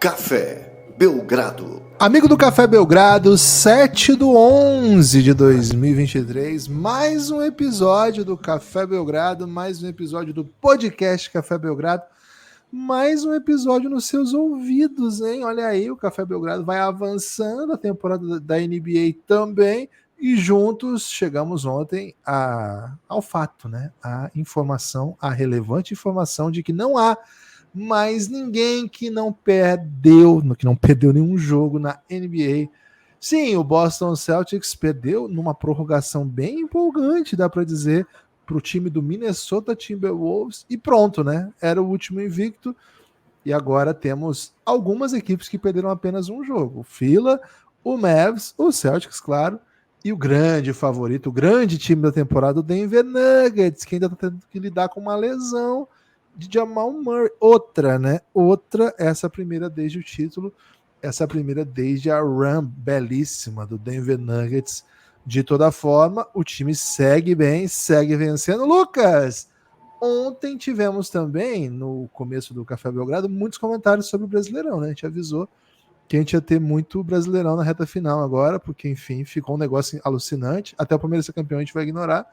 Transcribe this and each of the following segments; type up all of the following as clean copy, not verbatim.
Café Belgrado. Amigo do Café Belgrado, 7/11/2023, mais um episódio do Café Belgrado, mais um episódio do podcast Café Belgrado, mais um episódio nos seus ouvidos, hein? Olha aí, o Café Belgrado vai avançando, a temporada da NBA também, e juntos chegamos ontem ao fato, né? A informação, a relevante informação de que não há mais ninguém que não perdeu nenhum jogo na NBA. Sim, o Boston Celtics perdeu numa prorrogação bem empolgante, dá para dizer, para o time do Minnesota Timberwolves, e pronto, né? Era o último invicto, e agora temos algumas equipes que perderam apenas um jogo. O Phila, o Mavs, o Celtics, claro, e o grande favorito, o grande time da temporada, o Denver Nuggets, que ainda está tendo que lidar com uma lesão de Jamal Murray. Essa primeira desde o título, essa primeira desde a run belíssima do Denver Nuggets. De toda forma, o time segue bem, segue vencendo. Lucas, ontem tivemos também, no começo do Café Belgrado, muitos comentários sobre o Brasileirão, né? A gente avisou que a gente ia ter muito Brasileirão na reta final agora, porque, enfim, ficou um negócio alucinante. Até o Palmeiras ser campeão a gente vai ignorar.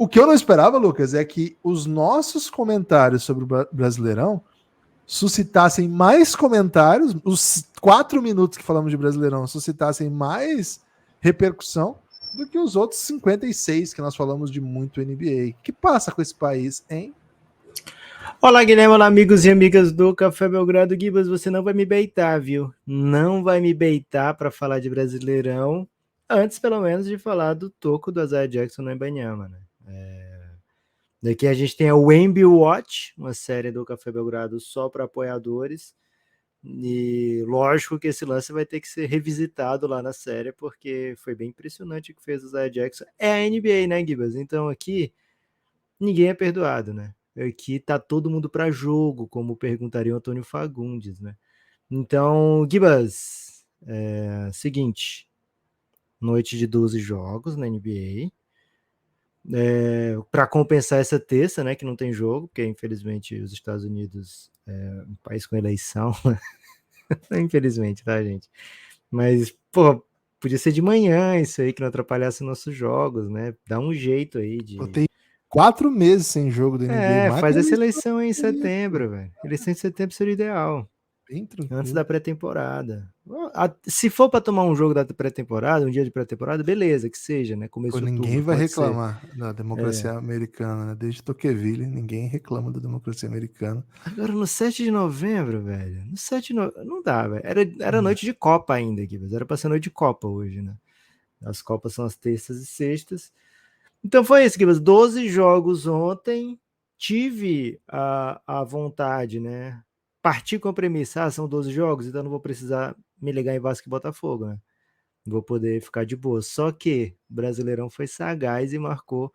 O que eu não esperava, Lucas, é que os nossos comentários sobre o Brasileirão suscitassem mais comentários, os 4 minutos que falamos de Brasileirão suscitassem mais repercussão do que os outros 56 que nós falamos de muito NBA. O que passa com esse país, hein? Olá, Guilherme, olá, amigos e amigas do Café Belgrado. Gibas, você não vai me beitar, viu? Não vai me beitar para falar de Brasileirão, antes, pelo menos, de falar do toco do Isaiah Jackson no Ibanyama, né? Daqui a gente tem a Wemby Watch, uma série do Café Belgrado só para apoiadores, e lógico que esse lance vai ter que ser revisitado lá na série, porque foi bem impressionante o que fez o Isaiah Jackson. É a NBA, né, Gibas? Então aqui ninguém é perdoado, né? Aqui tá todo mundo para jogo, como perguntaria o Antônio Fagundes, né? Então, Gibas, seguinte, noite de 12 jogos na NBA, para compensar essa terça, né, que não tem jogo, porque infelizmente os Estados Unidos é um país com eleição, infelizmente, tá, gente? Mas, pô, podia ser de manhã isso aí, que não atrapalhasse nossos jogos, né? Dá um jeito aí de... Tem 4 meses sem jogo da NBA. faz essa eleição aí em setembro, velho. Eleição em setembro seria ideal. Bem tranquilo. Antes da pré-temporada. Se for para tomar um jogo da pré-temporada, um dia de pré-temporada, beleza, que seja, né? Começo de outubro, Ninguém vai pode reclamar da democracia americana, né? Desde Tocqueville, ninguém reclama da democracia americana. Agora, no 7 de novembro, velho, no 7 de novembro, não dá, velho. Era noite de Copa ainda aqui, mas era pra ser noite de Copa hoje, né? As Copas são as terças e sextas. Então foi isso, Gibas. 12 jogos ontem. Tive a vontade, né? Partir com a premissa, são 12 jogos, então não vou precisar me ligar em Vasco e Botafogo, né? Vou poder ficar de boa. Só que o Brasileirão foi sagaz e marcou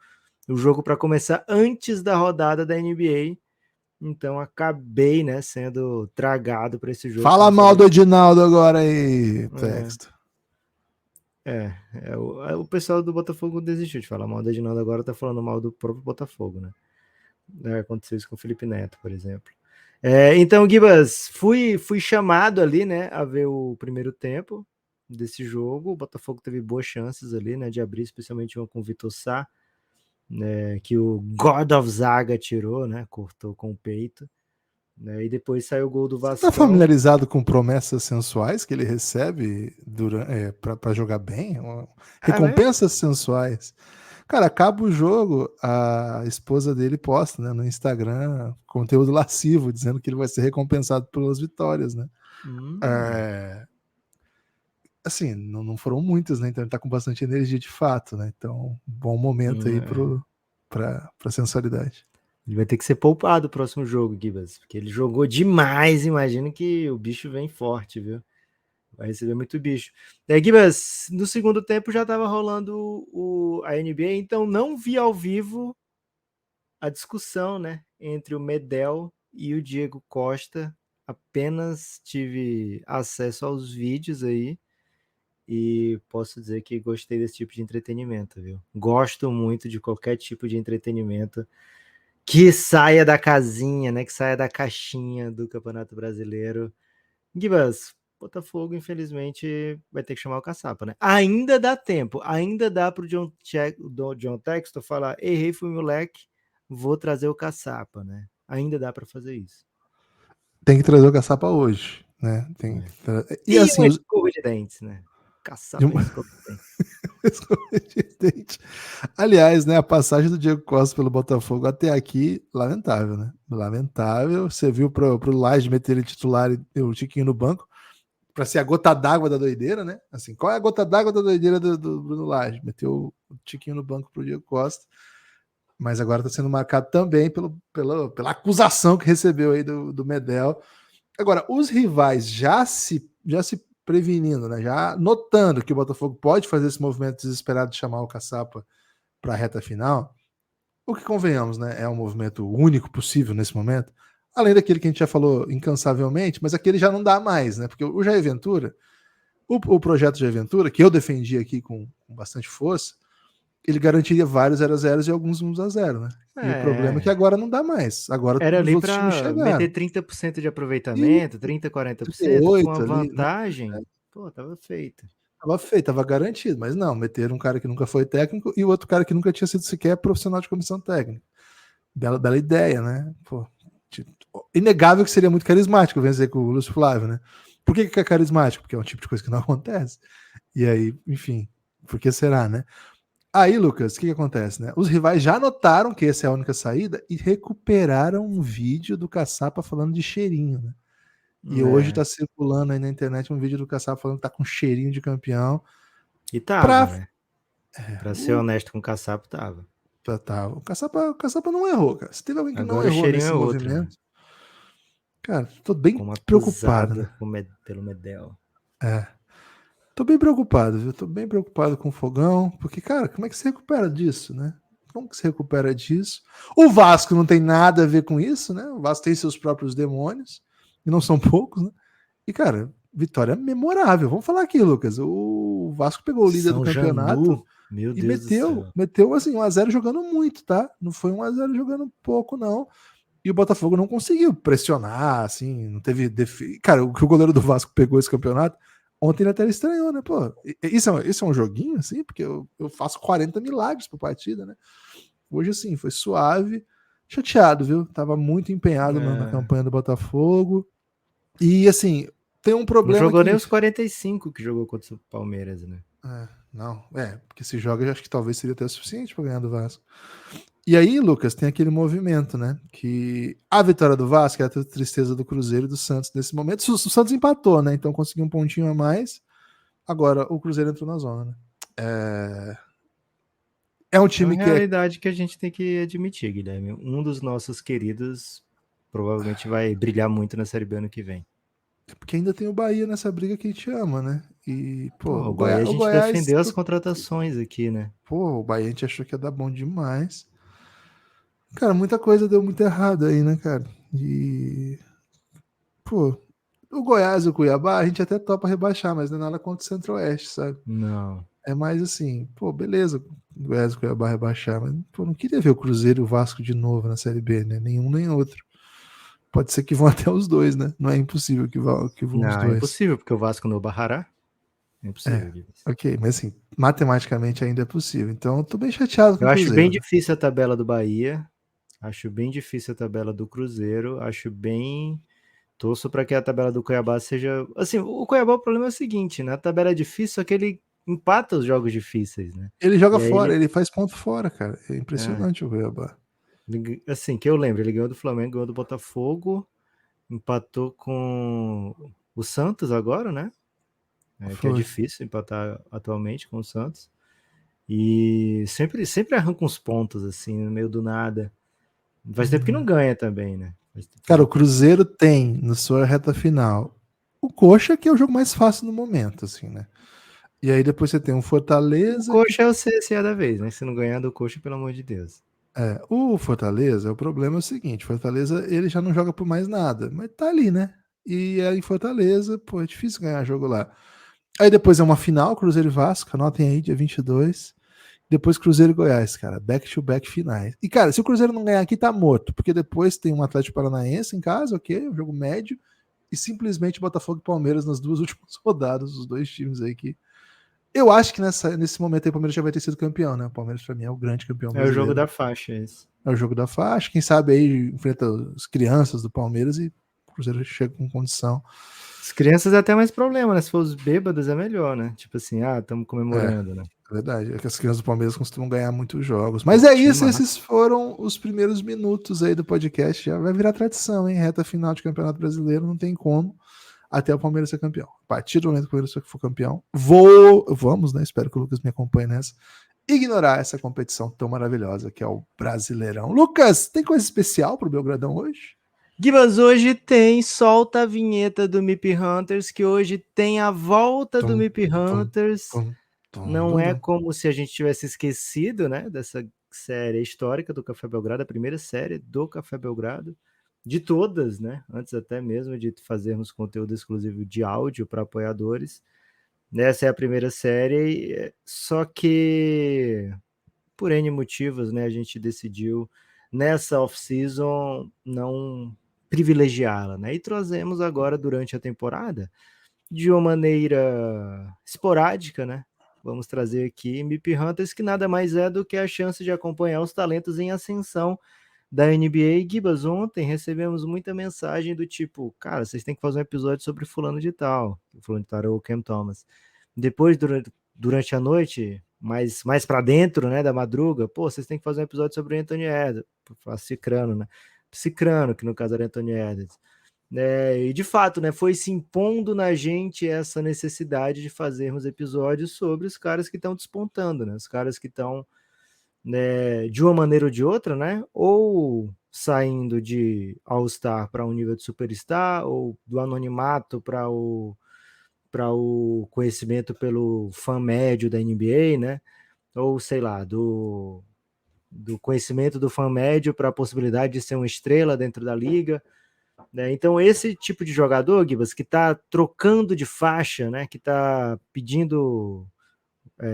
o jogo para começar antes da rodada da NBA. Então acabei, né, sendo tragado para esse jogo. Fala mal do Edinaldo agora aí, texto. O pessoal do Botafogo desistiu de falar mal do Edinaldo, agora tá falando mal do próprio Botafogo, né? Aconteceu isso com o Felipe Neto, por exemplo. Então, Gibas, fui chamado ali, né, a ver o primeiro tempo desse jogo. O Botafogo teve boas chances ali, né, de abrir, especialmente uma com o Vitor Sá, né, que o God of Zaga tirou, né, cortou com o peito. Né, e depois saiu o gol do Vasco. Você tá familiarizado com promessas sensuais que ele recebe para jogar bem? Recompensas sensuais. Cara, acaba o jogo, a esposa dele posta, né, no Instagram conteúdo lascivo, dizendo que ele vai ser recompensado pelas vitórias, né? Assim, não foram muitas, né? Então ele tá com bastante energia de fato, né? Então, bom momento aí pra sensualidade. Ele vai ter que ser poupado o próximo jogo, Gibas, porque ele jogou demais. Imagino que o bicho vem forte, viu? Vai receber muito bicho. Gibas, no segundo tempo já estava rolando a NBA, então não vi ao vivo a discussão, né, entre o Medel e o Diego Costa. Apenas tive acesso aos vídeos aí e posso dizer que gostei desse tipo de entretenimento, viu? Gosto muito de qualquer tipo de entretenimento que saia da casinha, né? Que saia da caixinha do Campeonato Brasileiro. Gibas, Botafogo, infelizmente, vai ter que chamar o Caçapa, né? Ainda dá tempo, ainda dá pro John Textor falar, errei, fui moleque, vou trazer o Caçapa, né? Ainda dá para fazer isso. Tem que trazer o Caçapa hoje, né? E assim, uma escova de dentes, né? Caçapa e escova de dentes. Aliás, né, a passagem do Diego Costa pelo Botafogo até aqui, lamentável, né? Lamentável. Você viu pro Laje meter ele titular e o Tiquinho no banco, para ser a gota d'água da doideira, né? Assim, qual é a gota d'água da doideira do Bruno Lage? Meteu o Tiquinho no banco pro Diego Costa, mas agora está sendo marcado também pela acusação que recebeu aí do Medel. Agora, os rivais já se prevenindo, né? Já notando que o Botafogo pode fazer esse movimento desesperado de chamar o Caçapa para a reta final, o que convenhamos, né? É um movimento único possível nesse momento, além daquele que a gente já falou incansavelmente, mas aquele já não dá mais, né? Porque o Jair Ventura, o projeto Jair Ventura, que eu defendi aqui com bastante força, ele garantiria vários 0x0 e alguns 1x0, né? E o problema é que agora não dá mais. Agora era os ali outros times para chegaram. meter 30% de aproveitamento, 30%, 40%, com uma vantagem, pô, tava feito. Tava feito, tava garantido, mas não, meteram um cara que nunca foi técnico e o outro cara que nunca tinha sido sequer profissional de comissão técnica. Bela ideia, né? Pô, inegável que seria muito carismático vencer com o Lúcio Flávio, né? Por que é carismático? Porque é um tipo de coisa que não acontece. E aí, enfim, por que será, né? Aí, Lucas, o que acontece, né? Os rivais já notaram que essa é a única saída e recuperaram um vídeo do Caçapa falando de cheirinho, né? E hoje tá circulando aí na internet um vídeo do Caçapa falando que tá com cheirinho de campeão. E tava, né? Pra ser honesto com o Caçapa, tava. Tá. O Caçapa não errou, cara. Se teve alguém que agora não errou nesse movimento, outro, né? Cara, tô bem preocupado, né? Pelo Medel. Tô bem preocupado, viu? Tô bem preocupado com o Fogão, porque, cara, como é que se recupera disso, né? Como que se recupera disso? O Vasco não tem nada a ver com isso, né? O Vasco tem seus próprios demônios, e não são poucos, né? E, cara, vitória memorável. Vamos falar aqui, Lucas. O Vasco pegou o líder do campeonato meu e Deus meteu assim, 1x0 jogando muito, tá? Não foi 1x0 jogando pouco, não. E o Botafogo não conseguiu pressionar, assim, não teve... Cara, o que o goleiro do Vasco pegou esse campeonato, ontem ele até estranhou, né? Pô, isso é um joguinho, assim? Porque eu faço 40 milagres por partida, né? Hoje, assim, foi suave. Chateado, viu? Tava muito empenhado na campanha do Botafogo. E, assim, tem um problema. Não jogou nem os 45 que jogou contra o Palmeiras, né? Porque se joga, eu acho que talvez seria até o suficiente para ganhar do Vasco. E aí, Lucas, tem aquele movimento, né? Que a vitória do Vasco é a tristeza do Cruzeiro e do Santos nesse momento. O Santos empatou, né? Então conseguiu um pontinho a mais. Agora o Cruzeiro entrou na zona, né? É um time que é uma realidade que a gente tem que admitir, Guilherme. Um dos nossos queridos provavelmente vai brilhar muito na Série B ano que vem. Porque ainda tem o Bahia nessa briga que a gente ama, né? E, o Bahia a gente defendeu as contratações aqui, né? O Bahia a gente achou que ia dar bom demais. Cara, muita coisa deu muito errado aí, né, cara? E... o Goiás e o Cuiabá, a gente até topa rebaixar, mas não é nada contra o Centro-Oeste, sabe? Não. É mais assim, beleza, o Goiás e o Cuiabá rebaixar, mas, não queria ver o Cruzeiro e o Vasco de novo na Série B, né? Nenhum nem outro. Pode ser que vão até os dois, né? Não é impossível que vão os dois. Não, é impossível, porque o Vasco não barrará. É impossível. Ok, mas assim, matematicamente ainda é possível. Então eu tô bem chateado com o Cruzeiro. Eu acho bem difícil a tabela do Bahia. Acho bem difícil a tabela do Cruzeiro. Acho bem... Torço para que a tabela do Cuiabá seja... Assim, o Cuiabá, o problema é o seguinte, né? A tabela é difícil, só que ele empata os jogos difíceis, né? Ele joga fora, ele faz ponto fora, cara. É impressionante o Cuiabá. Assim, que eu lembro, ele ganhou do Flamengo, ganhou do Botafogo, empatou com o Santos agora, né? Que é difícil empatar atualmente com o Santos. E sempre arranca uns pontos, assim, no meio do nada. Faz tempo que não ganha também, né? Cara, o Cruzeiro tem, na sua reta final, o Coxa, que é o jogo mais fácil no momento, assim, né? E aí depois você tem um Fortaleza... O Coxa é o CSA da vez, né? Se não ganhar do Coxa, pelo amor de Deus. O Fortaleza, o problema é o seguinte, Fortaleza, ele já não joga por mais nada, mas tá ali, né? E aí em Fortaleza, é difícil ganhar jogo lá. Aí depois é uma final, Cruzeiro e Vasco, anotem aí, dia 22. Depois Cruzeiro e Goiás, cara, back-to-back finais. E, cara, se o Cruzeiro não ganhar aqui, tá morto, porque depois tem um Atlético Paranaense em casa, ok, um jogo médio, e simplesmente Botafogo e Palmeiras nas 2 últimas rodadas, os 2 times aí que... Eu acho que nesse momento aí o Palmeiras já vai ter sido campeão, né? O Palmeiras pra mim é o grande campeão É o brasileiro. jogo da faixa, esse. É o jogo da faixa, quem sabe aí enfrenta as crianças do Palmeiras e o Cruzeiro chega com condição. As crianças é até mais problema, né? Se for os bêbados é melhor, né? Tipo assim, estamos comemorando, né? É verdade, é que as crianças do Palmeiras costumam ganhar muitos jogos. Mas é isso, esses foram os primeiros minutos aí do podcast. Já vai virar tradição, hein? Reta final de Campeonato Brasileiro, não tem como até o Palmeiras ser campeão. A partir do momento que o Palmeiras for campeão, vamos, né? Espero que o Lucas me acompanhe nessa. Ignorar essa competição tão maravilhosa que é o Brasileirão. Lucas, tem coisa especial pro Belgradão hoje? Gibas, hoje tem, solta a vinheta do MIP Hunters, que hoje tem a volta do MIP Hunters. Não é como se a gente tivesse esquecido, né, dessa série histórica do Café Belgrado, a primeira série do Café Belgrado, de todas, né, antes até mesmo de fazermos conteúdo exclusivo de áudio para apoiadores. Essa é a primeira série, só que por N motivos, né, a gente decidiu nessa off-season não privilegiá-la, né? E trazemos agora durante a temporada de uma maneira esporádica, né? Vamos trazer aqui MIP Hunters, que nada mais é do que a chance de acompanhar os talentos em ascensão da NBA. Gibas, ontem recebemos muita mensagem do tipo, cara, vocês têm que fazer um episódio sobre fulano de tal. O fulano de tal era o Cam Thomas. Depois, durante a noite, mais para dentro, né, da madruga, pô, vocês têm que fazer um episódio sobre o Anthony Edwards, Cicrano, né? Cicrano, que no caso era Anthony Edwards. E de fato, né, foi se impondo na gente essa necessidade de fazermos episódios sobre os caras que estão despontando, né? Os caras que estão, né, de uma maneira ou de outra, né? Ou saindo de All-Star para um nível de Superstar, ou do anonimato para o conhecimento pelo fã médio da NBA, né? Ou sei lá, do conhecimento do fã médio para a possibilidade de ser uma estrela dentro da liga, né? Então esse tipo de jogador, Gibas, que está trocando de faixa, né? Que está pedindo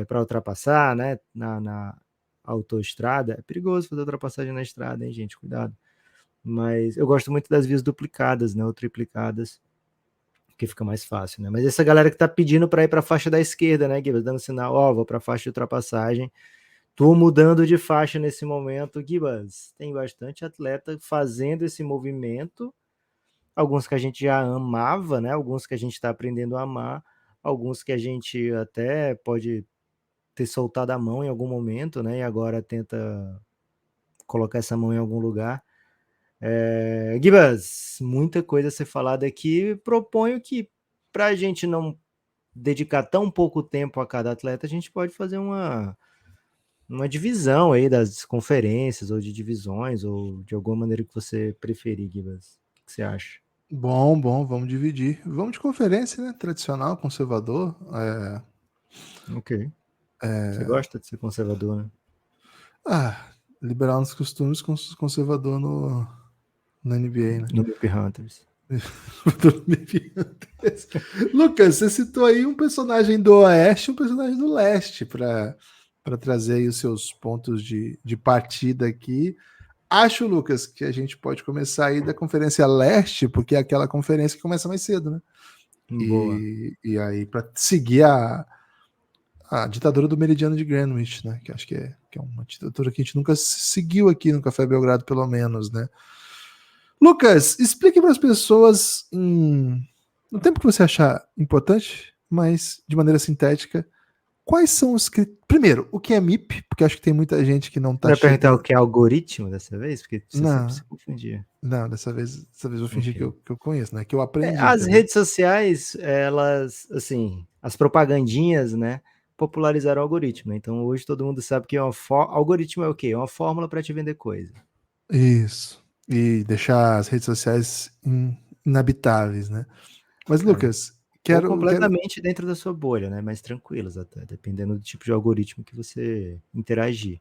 para ultrapassar, né? Na autoestrada, é perigoso fazer ultrapassagem na estrada, hein, gente? Cuidado. Mas eu gosto muito das vias duplicadas, né? Ou triplicadas, que fica mais fácil, né? Mas essa galera que tá pedindo para ir para a faixa da esquerda, né, Gibas, dando sinal, vou para a faixa de ultrapassagem, tô mudando de faixa nesse momento, Gibas, tem bastante atleta fazendo esse movimento, alguns que a gente já amava, né, alguns que a gente está aprendendo a amar, alguns que a gente até pode ter soltado a mão em algum momento, né, e agora tenta colocar essa mão em algum lugar. Gibas, muita coisa a ser falada aqui. Proponho que, para a gente não dedicar tão pouco tempo a cada atleta, a gente pode fazer uma divisão aí das conferências ou de divisões, ou de alguma maneira que você preferir, Gibas. O que você acha? Bom, vamos dividir. Vamos de conferência, né? Tradicional, conservador. Ok. Você gosta de ser conservador, né? Liberal nos costumes, conservador no NBA, né? No MIP Hunters. Lucas, você citou aí um personagem do Oeste e um personagem do Leste para trazer aí os seus pontos de partida aqui. Acho, Lucas, que a gente pode começar aí da Conferência Leste, porque é aquela conferência que começa mais cedo, né? Boa. E aí, para seguir a ditadura do Meridiano de Greenwich, né? Que acho que é uma ditadura que a gente nunca seguiu aqui no Café Belgrado, pelo menos, né? Lucas, explique para as pessoas, no tempo que você achar importante, mas de maneira sintética, quais são os critérios. Primeiro, o que é MIP? Porque acho que tem muita gente que não está. Vai perguntar o que é algoritmo dessa vez? Porque você não, sempre se confundia. Não, dessa vez eu vou fingir que eu conheço, né? Que eu aprendi. As redes sociais, elas, assim, as propagandinhas, né, popularizaram o algoritmo. Então hoje todo mundo sabe que algoritmo é o quê? É uma fórmula para te vender coisa. Isso. E deixar as redes sociais inabitáveis, né? Mas, Lucas, quero completamente dentro da sua bolha, né? Mais tranquilas até, dependendo do tipo de algoritmo que você interagir.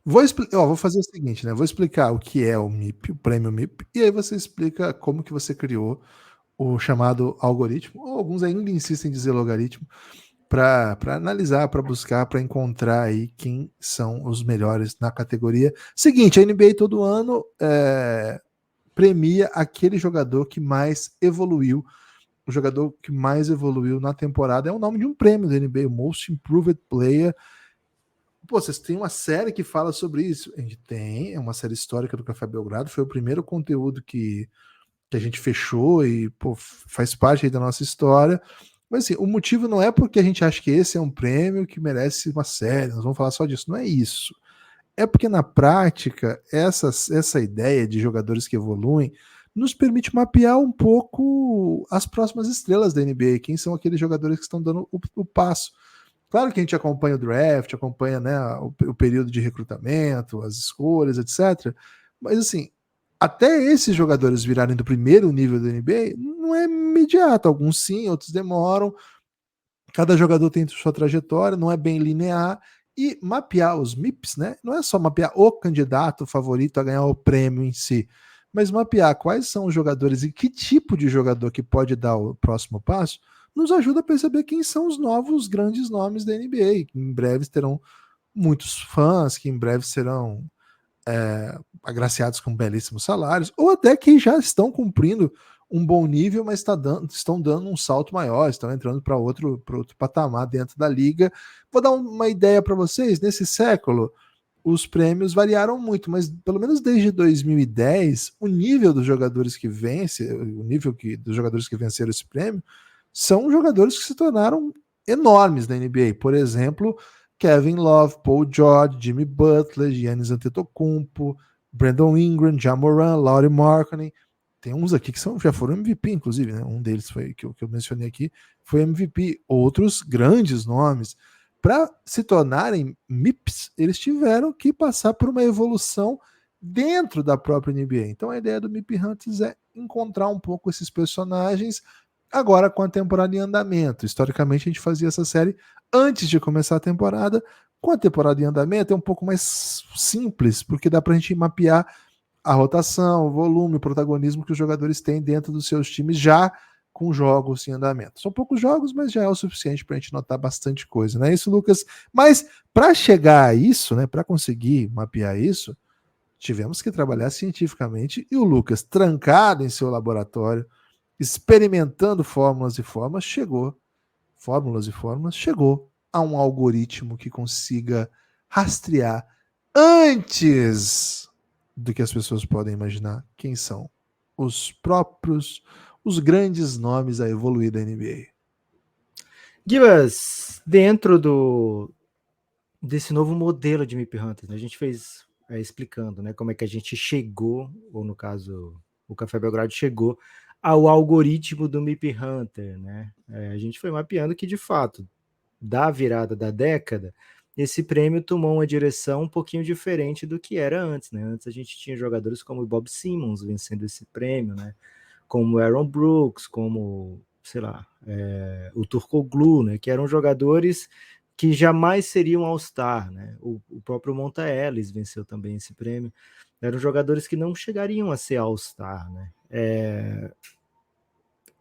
Vou fazer o seguinte, né? Vou explicar o que é o MIP, o prêmio MIP, e aí você explica como que você criou o chamado algoritmo, ou alguns ainda insistem em dizer logaritmo, para analisar, para buscar, para encontrar aí quem são os melhores na categoria. Seguinte, a NBA todo ano premia aquele jogador que mais evoluiu. O jogador que mais evoluiu na temporada é o nome de um prêmio da NBA, o Most Improved Player. Pô, vocês têm uma série que fala sobre isso? A gente tem, é uma série histórica do Café Belgrado, foi o primeiro conteúdo que a gente fechou e pô, faz parte aí da nossa história. Mas assim, o motivo não é porque a gente acha que esse é um prêmio que merece uma série, nós vamos falar só disso, não é isso. É porque na prática, essa ideia de jogadores que evoluem nos permite mapear um pouco as próximas estrelas da NBA, quem são aqueles jogadores que estão dando o passo. Claro que a gente acompanha o draft, acompanha, né, o período de recrutamento, as escolhas, etc. Mas assim, até esses jogadores virarem do primeiro nível da NBA, não é imediato. Alguns sim, outros demoram. Cada jogador tem sua trajetória, não é bem linear. E mapear os MIPs, né? Não é só mapear o candidato favorito a ganhar o prêmio em si, mas mapear quais são os jogadores e que tipo de jogador que pode dar o próximo passo, nos ajuda a perceber quem são os novos grandes nomes da NBA, que em breve terão muitos fãs, que em breve serão agraciados com belíssimos salários, ou até que já estão cumprindo um bom nível, mas estão dando um salto maior, estão entrando para outro patamar dentro da liga. Vou dar uma ideia para vocês, nesse século, os prêmios variaram muito, mas pelo menos desde 2010, o nível dos jogadores que vencem, o nível dos jogadores que venceram esse prêmio, são jogadores que se tornaram enormes na NBA. Por exemplo, Kevin Love, Paul George, Jimmy Butler, Giannis Antetokounmpo, Brandon Ingram, Ja Morant, Lauri Markkanen. Tem uns aqui que já foram MVP, inclusive, né? Um deles foi que eu mencionei aqui, foi MVP. Outros grandes nomes. Para se tornarem MIPs, eles tiveram que passar por uma evolução dentro da própria NBA. Então a ideia do MIP Hunters é encontrar um pouco esses personagens agora com a temporada em andamento. Historicamente a gente fazia essa série antes de começar a temporada. Com a temporada em andamento é um pouco mais simples, porque dá para a gente mapear a rotação, o volume, o protagonismo que os jogadores têm dentro dos seus times já com jogos em andamento. São poucos jogos, mas já é o suficiente para a gente notar bastante coisa, não é isso, Lucas? Mas para chegar a isso, né, para conseguir mapear isso, tivemos que trabalhar cientificamente e o Lucas, trancado em seu laboratório, experimentando fórmulas e formas, chegou a um algoritmo que consiga rastrear antes do que as pessoas podem imaginar quem são os grandes nomes a evoluir da NBA. Gibas, dentro desse novo modelo de MIP Hunters, né, a gente fez explicando, né, como é que a gente chegou, ou no caso, o Café Belgrado chegou ao algoritmo do MIP Hunter, né? A gente foi mapeando que, de fato, da virada da década, esse prêmio tomou uma direção um pouquinho diferente do que era antes, né? Antes a gente tinha jogadores como o Bob Simmons vencendo esse prêmio, né? Como o Aaron Brooks, como, sei lá, o Turkoglu, né? Que eram jogadores que jamais seriam All-Star, né? O próprio Monta Ellis venceu também esse prêmio. Eram jogadores que não chegariam a ser All-Star, né?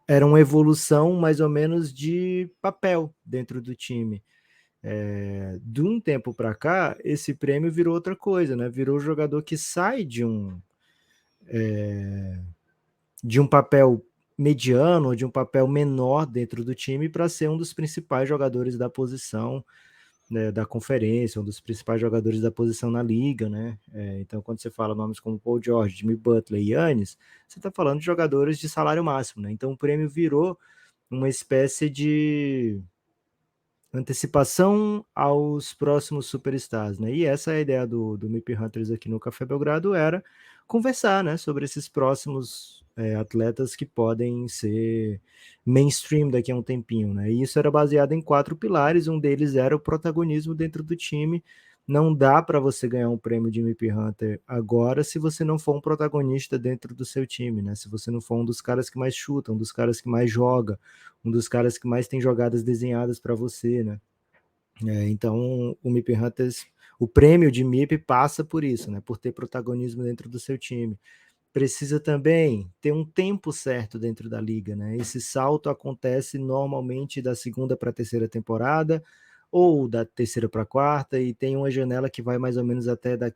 Era uma evolução mais ou menos de papel dentro do time. De um tempo para cá, esse prêmio virou outra coisa, né? Virou o jogador que sai de um papel mediano ou de um papel menor dentro do time para ser um dos principais jogadores da posição, né, da conferência, um dos principais jogadores da posição na liga, né? Então, quando você fala nomes como Paul George, Jimmy Butler e Giannis, você está falando de jogadores de salário máximo, né? Então, o prêmio virou uma espécie de antecipação aos próximos superstars, né? E essa é a ideia do MIP Hunters aqui no Café Belgrado, era conversar, né, sobre esses próximos atletas que podem ser mainstream daqui a um tempinho, né? E isso era baseado em 4 pilares, um deles era o protagonismo dentro do time. Não dá para você ganhar um prêmio de MIP Hunter agora se você não for um protagonista dentro do seu time, né? Se você não for um dos caras que mais chutam, um dos caras que mais joga, um dos caras que mais tem jogadas desenhadas para você, né? Então, o MIP Hunters, o prêmio de MIP passa por isso, né? Por ter protagonismo dentro do seu time. Precisa também ter um tempo certo dentro da liga, né? Esse salto acontece normalmente da segunda para a terceira temporada, ou da terceira para a quarta, e tem uma janela que vai mais ou menos até da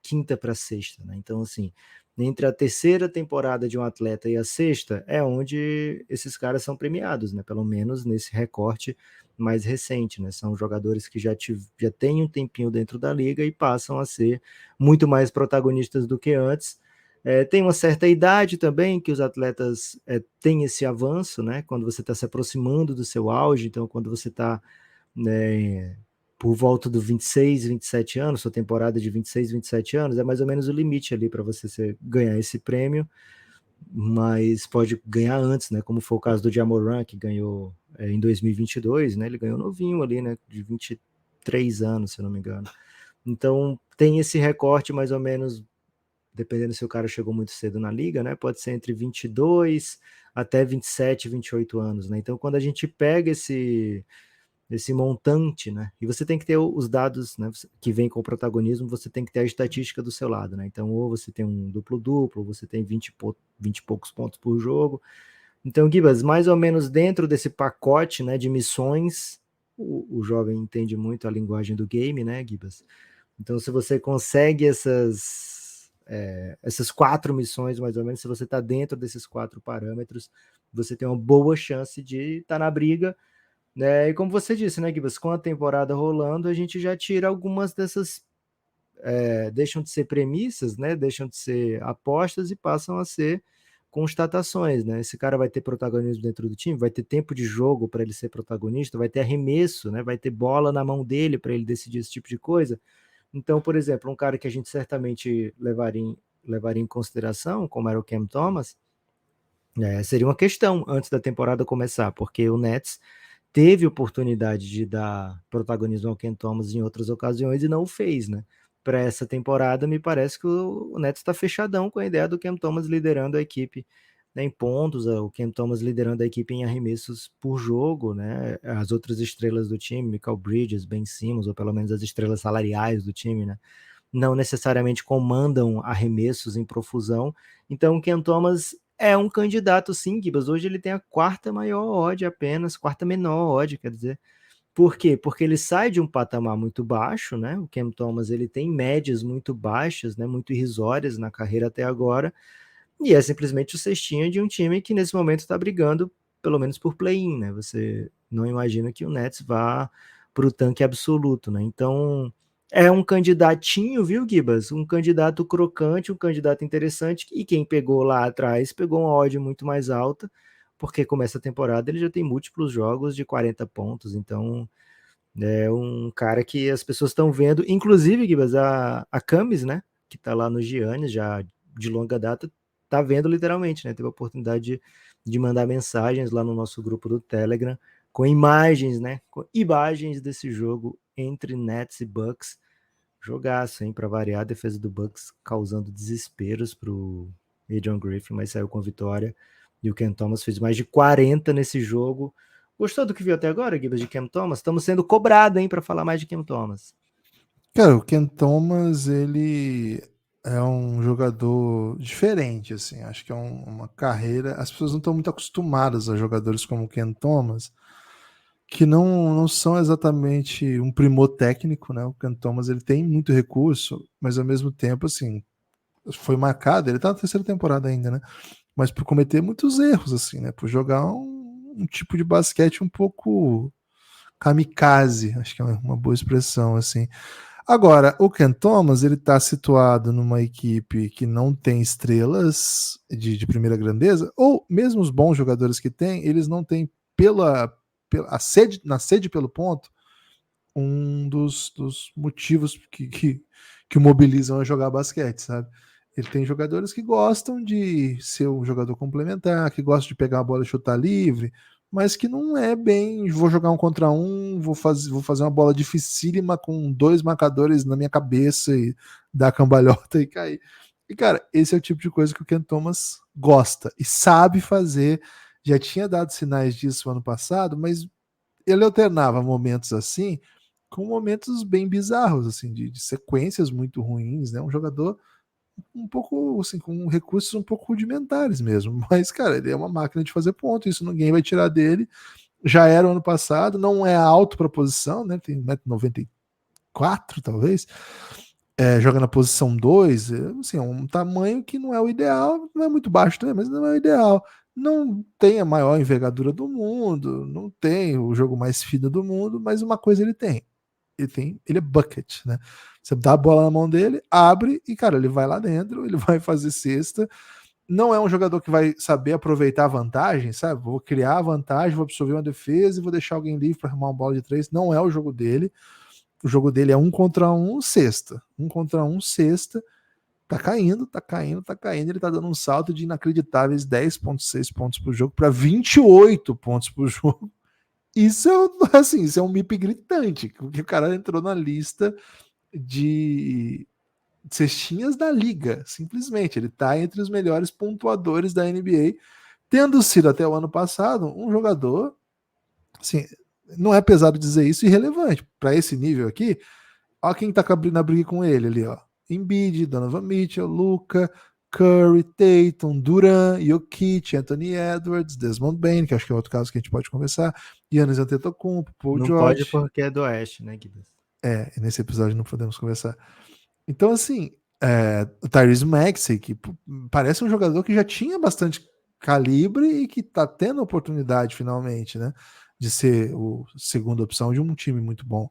quinta para a sexta, né? Então, assim, entre a terceira temporada de um atleta e a sexta, é onde esses caras são premiados, né? Pelo menos nesse recorte mais recente, né? São jogadores que já têm um tempinho dentro da liga e passam a ser muito mais protagonistas do que antes. Tem uma certa idade também que os atletas têm esse avanço, né? Quando você está se aproximando do seu auge, então quando você está, né, por volta do 26, 27 anos, sua temporada de 26, 27 anos, é mais ou menos o limite ali para você ganhar esse prêmio, mas pode ganhar antes, né? Como foi o caso do Ja Morant, que ganhou em 2022, né? Ele ganhou novinho ali, né? De 23 anos, se eu não me engano. Então tem esse recorte mais ou menos, dependendo se o cara chegou muito cedo na liga, né? Pode ser entre 22 até 27, 28 anos, né? Então quando a gente pega esse montante, né? E você tem que ter os dados, né, que vem com o protagonismo, você tem que ter a estatística do seu lado, né? Então, ou você tem um duplo-duplo, ou você tem 20 e poucos pontos por jogo. Então, Gibas, mais ou menos dentro desse pacote, né, de missões, o jovem entende muito a linguagem do game, né, Gibas? Então, se você consegue essas 4 missões, mais ou menos, se você está dentro desses 4 parâmetros, você tem uma boa chance de estar na briga. E como você disse, né, Gibas, com a temporada rolando, a gente já tira algumas dessas, deixam de ser premissas, né, deixam de ser apostas e passam a ser constatações, né? Esse cara vai ter protagonismo dentro do time, vai ter tempo de jogo para ele ser protagonista, vai ter arremesso, né, vai ter bola na mão dele para ele decidir esse tipo de coisa. Então, por exemplo, um cara que a gente certamente levaria em consideração, como era o Cam Thomas, seria uma questão antes da temporada começar, porque o Nets teve oportunidade de dar protagonismo ao Cam Thomas em outras ocasiões e não o fez, né? Para essa temporada, me parece que o Nets está fechadão com a ideia do Cam Thomas liderando a equipe, né, em pontos, o Cam Thomas liderando a equipe em arremessos por jogo, né? As outras estrelas do time, Mikal Bridges, Ben Simmons, ou pelo menos as estrelas salariais do time, né? Não necessariamente comandam arremessos em profusão. Então, o Cam Thomas é um candidato, sim, Gibas. Hoje ele tem a quarta maior odd apenas, quarta menor odd, quer dizer. Por quê? Porque ele sai de um patamar muito baixo, né? O Cam Thomas, ele tem médias muito baixas, né? Muito irrisórias na carreira até agora, e é simplesmente o cestinha de um time que nesse momento está brigando, pelo menos por play-in, né? Você não imagina que o Nets vá para o tanque absoluto, né? Então, é um candidatinho, viu, Gibas? Um candidato crocante, um candidato interessante, e quem pegou lá atrás pegou uma odd muito mais alta, porque começa a temporada, ele já tem múltiplos jogos de 40 pontos, então é um cara que as pessoas estão vendo, inclusive, Gibas, a Camis, né, que tá lá no Giannis, já de longa data, tá vendo literalmente, né, teve a oportunidade de mandar mensagens lá no nosso grupo do Telegram, com imagens, né, com imagens desse jogo entre Nets e Bucks. Jogaço, hein, para variar, a defesa do Bucks causando desesperos pro Adrian Griffin, mas saiu com vitória, e o Cam Thomas fez mais de 40 nesse jogo. Gostou do que viu até agora, Gibas, de Cam Thomas? Estamos sendo cobrados, hein, para falar mais de Cam Thomas. Cara, o Cam Thomas, ele é um jogador diferente, assim. Acho que é uma carreira. As pessoas não estão muito acostumadas a jogadores como o Cam Thomas, que não são exatamente um primor técnico, né? O Cam Thomas, ele tem muito recurso, mas ao mesmo tempo, assim, foi marcado. Ele tá na terceira temporada ainda, né? Mas por cometer muitos erros, assim, né? Por jogar um tipo de basquete um pouco kamikaze, acho que é uma boa expressão, assim. Agora, o Cam Thomas, ele está situado numa equipe que não tem estrelas de primeira grandeza, ou mesmo os bons jogadores que tem, eles não têm na sede pelo ponto, um dos motivos que o mobilizam a jogar basquete, sabe? Ele tem jogadores que gostam de ser um jogador complementar, que gostam de pegar a bola e chutar livre, mas que não é bem, vou jogar um contra um, vou fazer uma bola dificílima com 2 marcadores na minha cabeça e dar cambalhota e cair. E, cara, esse é o tipo de coisa que o Cam Thomas gosta e sabe fazer. Já tinha dado sinais disso ano passado, mas ele alternava momentos assim com momentos bem bizarros, assim, de sequências muito ruins, né? Um jogador um pouco, assim, com recursos um pouco rudimentares mesmo. Mas, cara, ele é uma máquina de fazer ponto, isso ninguém vai tirar dele. Já era o ano passado, não é alto para a posição, né? Tem 1,94 m, talvez. joga na posição 2, assim, é um tamanho que não é o ideal, não é muito baixo também, mas não é o ideal. Não tem a maior envergadura do mundo, não tem o jogo mais fino do mundo, mas uma coisa ele tem. Ele é bucket, né? Você dá a bola na mão dele, abre e, cara, ele vai lá dentro, ele vai fazer cesta. Não é um jogador que vai saber aproveitar a vantagem, sabe? Vou criar a vantagem, vou absorver uma defesa e vou deixar alguém livre para arrumar uma bola de 3. Não é o jogo dele. O jogo dele é 1 contra 1, cesta. 1 contra 1, cesta. Tá caindo, tá caindo, tá caindo. Ele tá dando um salto de inacreditáveis 10,6 pontos por jogo para 28 pontos por jogo. Isso é, assim, isso é um MIP gritante, porque o cara entrou na lista de cestinhas da liga, simplesmente. Ele tá entre os melhores pontuadores da NBA, tendo sido até o ano passado um jogador, assim, não é pesado dizer isso, irrelevante. Para esse nível aqui, ó quem tá na briga com ele ali, ó. Embiid, Donovan Mitchell, Luka, Curry, Tatum, Duran, Jokic, Anthony Edwards, Desmond Bane, que acho que é outro caso que a gente pode conversar, Giannis Antetokounmpo, Paul Não pode George. porque é do Oeste, né, Guilherme? Nesse episódio não podemos conversar. Então, assim, o Tyrese Maxey, que parece um jogador que já tinha bastante calibre e que tá tendo a oportunidade finalmente, né, de ser o segunda opção de um time muito bom.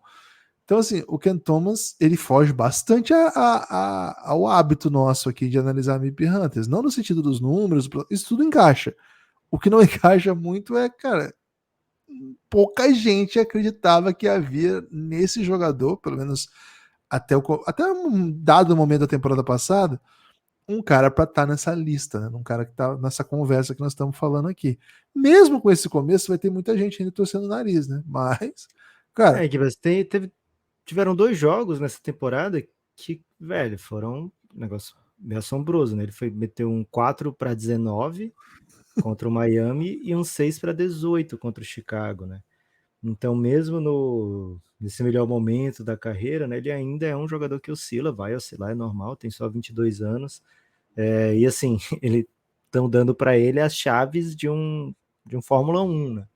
Então, assim, o Ken Thomas, ele foge bastante ao hábito nosso aqui de analisar MIP Hunters. Não no sentido dos números, isso tudo encaixa. O que não encaixa muito é, cara, pouca gente acreditava que havia nesse jogador, pelo menos até um dado momento da temporada passada, um cara para estar nessa lista, né? Um cara que tá nessa conversa que nós estamos falando aqui. Mesmo com esse começo, vai ter muita gente ainda torcendo o nariz, né? Mas, cara, Guilherme, tiveram 2 jogos nessa temporada que, velho, foram um negócio meio assombroso, né? Ele meteu um 4-19 contra o Miami e um 6-18 contra o Chicago, né? Então, mesmo nesse melhor momento da carreira, né, ele ainda é um jogador que oscila, vai oscilar, é normal, tem só 22 anos. E assim, estão dando para ele as chaves de um Fórmula 1, né?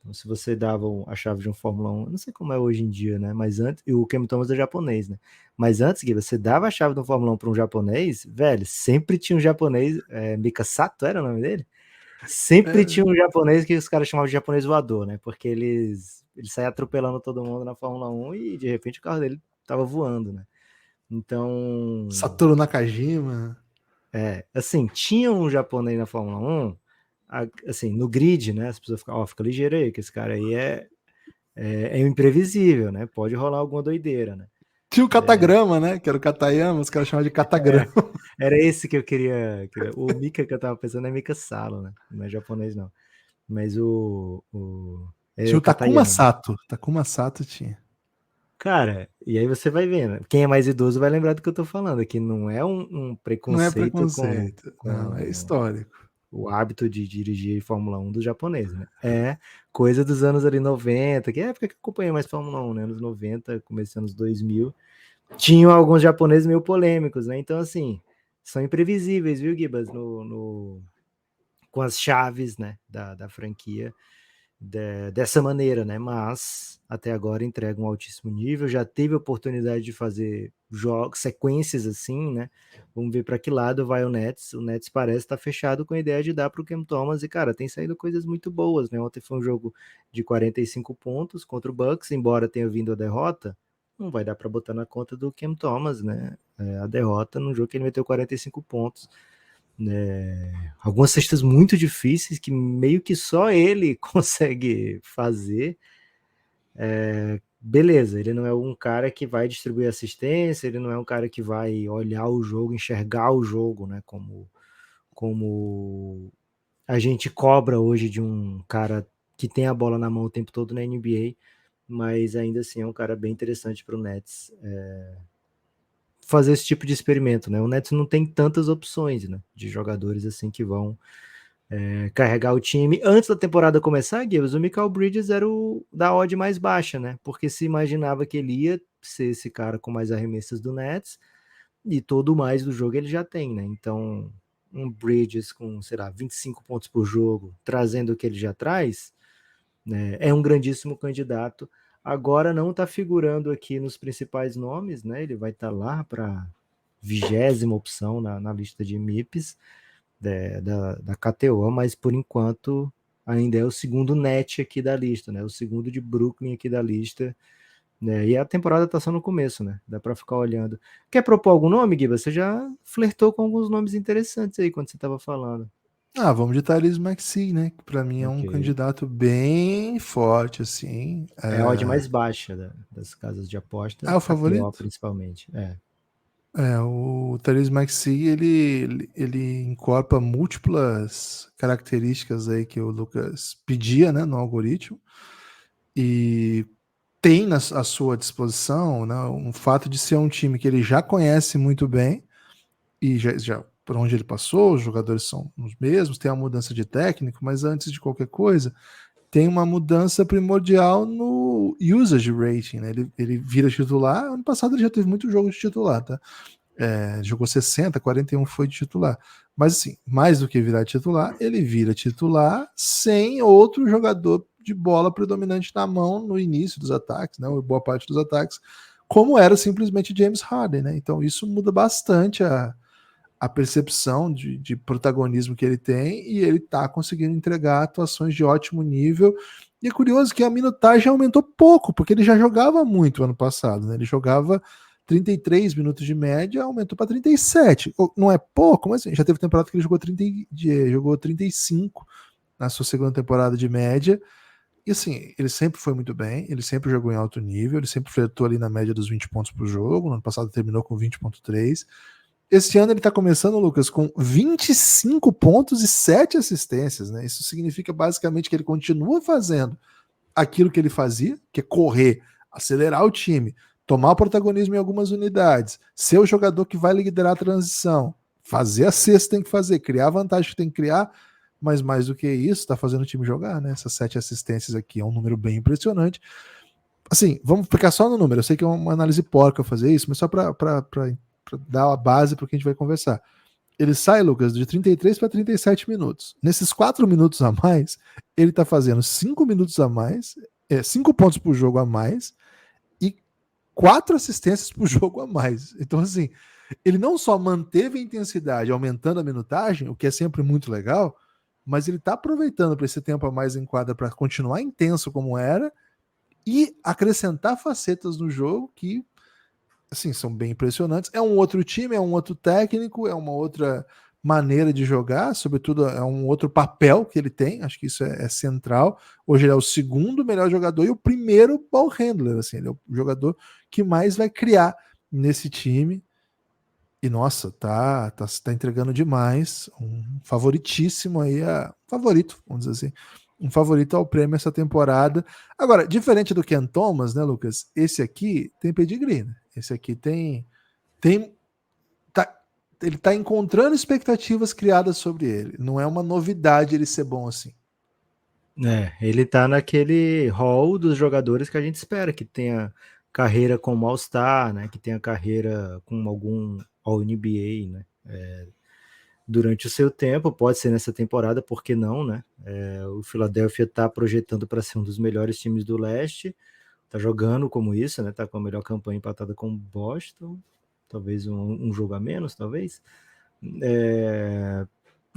Então, se você dava a chave de um Fórmula 1, não sei como é hoje em dia, né? Mas antes, e o Cam Thomas é japonês, né? Mas antes, Gui, você dava a chave do Fórmula 1 para um japonês, velho, sempre tinha um japonês, Mika Sato era o nome dele? Sempre é, tinha um japonês que os caras chamavam de japonês voador, né? Porque ele saía atropelando todo mundo na Fórmula 1 e de repente o carro dele tava voando, né? Então, Satoru Nakajima. assim, tinha um japonês na Fórmula 1, assim, no grid, né? As pessoas ficam, fica ligeiro aí, que esse cara aí é imprevisível, né? Pode rolar alguma doideira, né? Tinha o Katagrama, né? Que era o Katayama, os caras chamavam de Katagrama. Era esse que eu queria. O Mika que eu tava pensando é Mika Salo, né? Não é japonês, não. Mas é Tinha o o Takuma Katayama. Sato. Takuma Sato tinha. Cara, e aí você vai vendo. Quem é mais idoso vai lembrar do que eu tô falando, que não é um Não é preconceito preconceito, não, é com histórico. o hábito de dirigir Fórmula 1 dos japoneses, né? É coisa dos anos ali 90, que é a época que eu acompanhei mais Fórmula 1, né? Anos 90, começando anos 2000. Tinham alguns japoneses meio polêmicos, né? Então, assim, são imprevisíveis, viu, Gibas? Com as chaves, né, da franquia dessa maneira, né? Mas até agora entrega um altíssimo nível. Já teve oportunidade de fazer jogos, sequências assim, né? Vamos ver para que lado vai o Nets. O Nets parece estar fechado com a ideia de dar para o Cam Thomas e, cara, tem saído coisas muito boas, né? Ontem foi um jogo de 45 pontos contra o Bucks, embora tenha vindo a derrota. Não vai dar para botar na conta do Cam Thomas, né? A derrota num jogo que ele meteu 45 pontos. Algumas cestas muito difíceis que meio que só ele consegue fazer. Beleza, ele não é um cara que vai distribuir assistência, ele não é um cara que vai olhar o jogo, enxergar o jogo, né? Como a gente cobra hoje de um cara que tem a bola na mão o tempo todo na NBA, mas ainda assim é um cara bem interessante para o Nets fazer esse tipo de experimento, né? O Nets não tem tantas opções, né, de jogadores assim que vão carregar o time. Antes da temporada começar, Gibbs, o Michael Bridges era o da odd mais baixa, né? Porque se imaginava que ele ia ser esse cara com mais arremessos do Nets e todo mais do jogo ele já tem, né? Então, um Bridges com, sei lá, 25 pontos por jogo, trazendo o que ele já traz, né, é um grandíssimo candidato agora não está figurando aqui nos principais nomes, né? Ele vai estar lá para 20ª opção na lista de MIPs da KTO, mas por enquanto ainda é o segundo net aqui da lista, né? O segundo de Brooklyn aqui da lista. Né? E a temporada tá só no começo, né? Dá para ficar olhando. Quer propor algum nome, Guiba? Você já flertou com alguns nomes interessantes aí quando você estava falando. Vamos de Tyrese Maxey, né? Que pra mim é um Ok. candidato bem forte, assim. É a odd mais baixa das casas de aposta, O KTO favorito? principalmente. O Therese Maxey, ele incorpora múltiplas características aí que o Lucas pedia, né, no algoritmo, e tem à sua disposição, né, um fato de ser um time que ele já conhece muito bem, e já por onde ele passou, os jogadores são os mesmos, tem a mudança de técnico, mas antes de qualquer coisa, tem uma mudança primordial no usage rating, né? Ele vira titular. Ano passado ele já teve muito jogo de titular, tá? Jogou 60, 41 foi de titular. Mas assim, mais do que virar titular, ele vira titular sem outro jogador de bola predominante na mão no início dos ataques, né? Boa parte dos ataques, como era simplesmente James Harden, né? Então isso muda bastante a percepção de protagonismo que ele tem, e ele tá conseguindo entregar atuações de ótimo nível. E é curioso que a minutagem aumentou pouco, porque ele já jogava muito ano passado, né? Ele jogava 33 minutos de média, aumentou para 37. Não é pouco, mas já teve temporada que ele jogou 35 na sua segunda temporada de média. E assim, ele sempre foi muito bem, ele sempre jogou em alto nível, ele sempre flertou ali na média dos 20 pontos por jogo. No ano passado terminou com 20,3. Esse ano ele está começando, Lucas, com 25 pontos e 7 assistências, né? Isso significa basicamente que ele continua fazendo aquilo que ele fazia, que é correr, acelerar o time, tomar o protagonismo em algumas unidades, ser o jogador que vai liderar a transição, fazer a cesta que tem que fazer, criar a vantagem que tem que criar, mas mais do que isso, está fazendo o time jogar, né? Essas 7 assistências aqui é um número bem impressionante. Assim, vamos ficar só no número. Eu sei que é uma análise porca fazer isso, mas só para dar a base para o que a gente vai conversar. Ele sai, Lucas, de 33 para 37 minutos. Nesses 4 minutos a mais, ele está fazendo 5 minutos a mais, 5 pontos por jogo a mais e 4 assistências por jogo a mais. Então, assim, ele não só manteve a intensidade, aumentando a minutagem, o que é sempre muito legal, mas ele está aproveitando para esse tempo a mais em quadra para continuar intenso como era e acrescentar facetas no jogo que, assim, são bem impressionantes. É um outro time, é um outro técnico, é uma outra maneira de jogar, sobretudo é um outro papel que ele tem, acho que isso é central. Hoje ele é o segundo melhor jogador e o primeiro ball handler, assim, ele é o jogador que mais vai criar nesse time. E nossa, tá entregando demais, um favoritíssimo aí, favorito, vamos dizer assim, um favorito ao prêmio essa temporada. Agora, diferente do Ken Thomas, né, Lucas? Esse aqui tem pedigree, né? Esse aqui tem tá, ele tá encontrando expectativas criadas sobre ele. Não é uma novidade ele ser bom assim. Ele tá naquele hall dos jogadores que a gente espera, que tenha carreira como All-Star, né? Que tenha carreira com algum All-NBA, né? Durante o seu tempo, pode ser nessa temporada, por que não, né? O Philadelphia está projetando para ser um dos melhores times do leste, está jogando como isso, né? Tá com a melhor campanha empatada com o Boston, talvez um jogo a menos, talvez.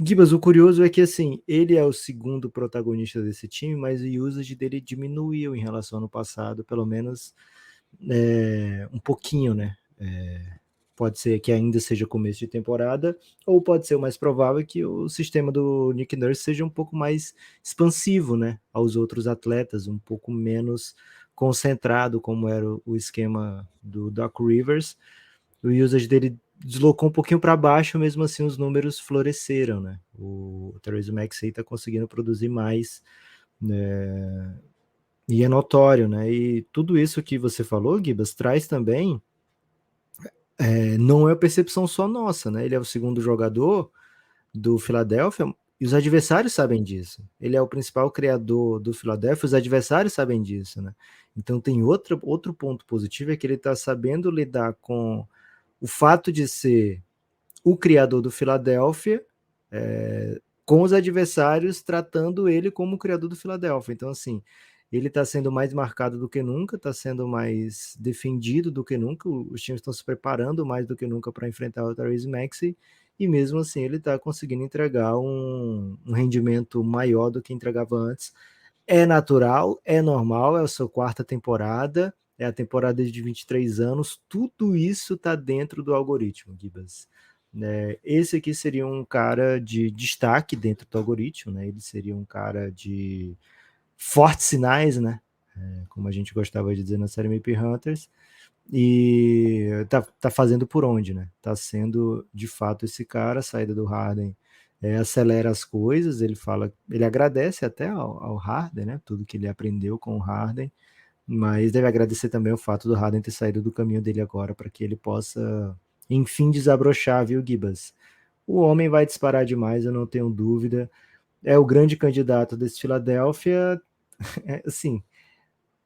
Gibas, o curioso é que assim, ele é o segundo protagonista desse time, mas o usage dele diminuiu em relação ao ano passado, pelo menos um pouquinho, né? Pode ser que ainda seja começo de temporada, ou pode ser o mais provável que o sistema do Nick Nurse seja um pouco mais expansivo, né, aos outros atletas, um pouco menos concentrado, como era o esquema do Doc Rivers. O usage dele deslocou um pouquinho para baixo, mesmo assim os números floresceram, né? O Therese Maxey está conseguindo produzir mais, né? E é notório, né? E tudo isso que você falou, Gibas, traz também não é percepção só nossa, né? Ele é o segundo jogador do Philadelphia e os adversários sabem disso. Ele é o principal criador do Philadelphia, os adversários sabem disso, né? Então tem outro ponto positivo, é que ele está sabendo lidar com o fato de ser o criador do Philadelphia, com os adversários tratando ele como o criador do Philadelphia. Então, assim, ele está sendo mais marcado do que nunca, está sendo mais defendido do que nunca, os times estão se preparando mais do que nunca para enfrentar o Tyrese Maxey, e mesmo assim ele está conseguindo entregar um rendimento maior do que entregava antes. É natural, é normal, é a sua quarta temporada, é a temporada de 23 anos, tudo isso está dentro do algoritmo, Gibas. Esse aqui seria um cara de destaque dentro do algoritmo, né? Ele seria um cara de fortes sinais, né? Como a gente gostava de dizer na série Map Hunters, e tá fazendo por onde, né? Tá sendo de fato esse cara, a saída do Harden acelera as coisas, ele agradece até ao Harden, né? Tudo que ele aprendeu com o Harden, mas deve agradecer também o fato do Harden ter saído do caminho dele agora, para que ele possa, enfim, desabrochar, viu, Gibas? O homem vai disparar demais, eu não tenho dúvida. É o grande candidato desse Philadelphia. Assim,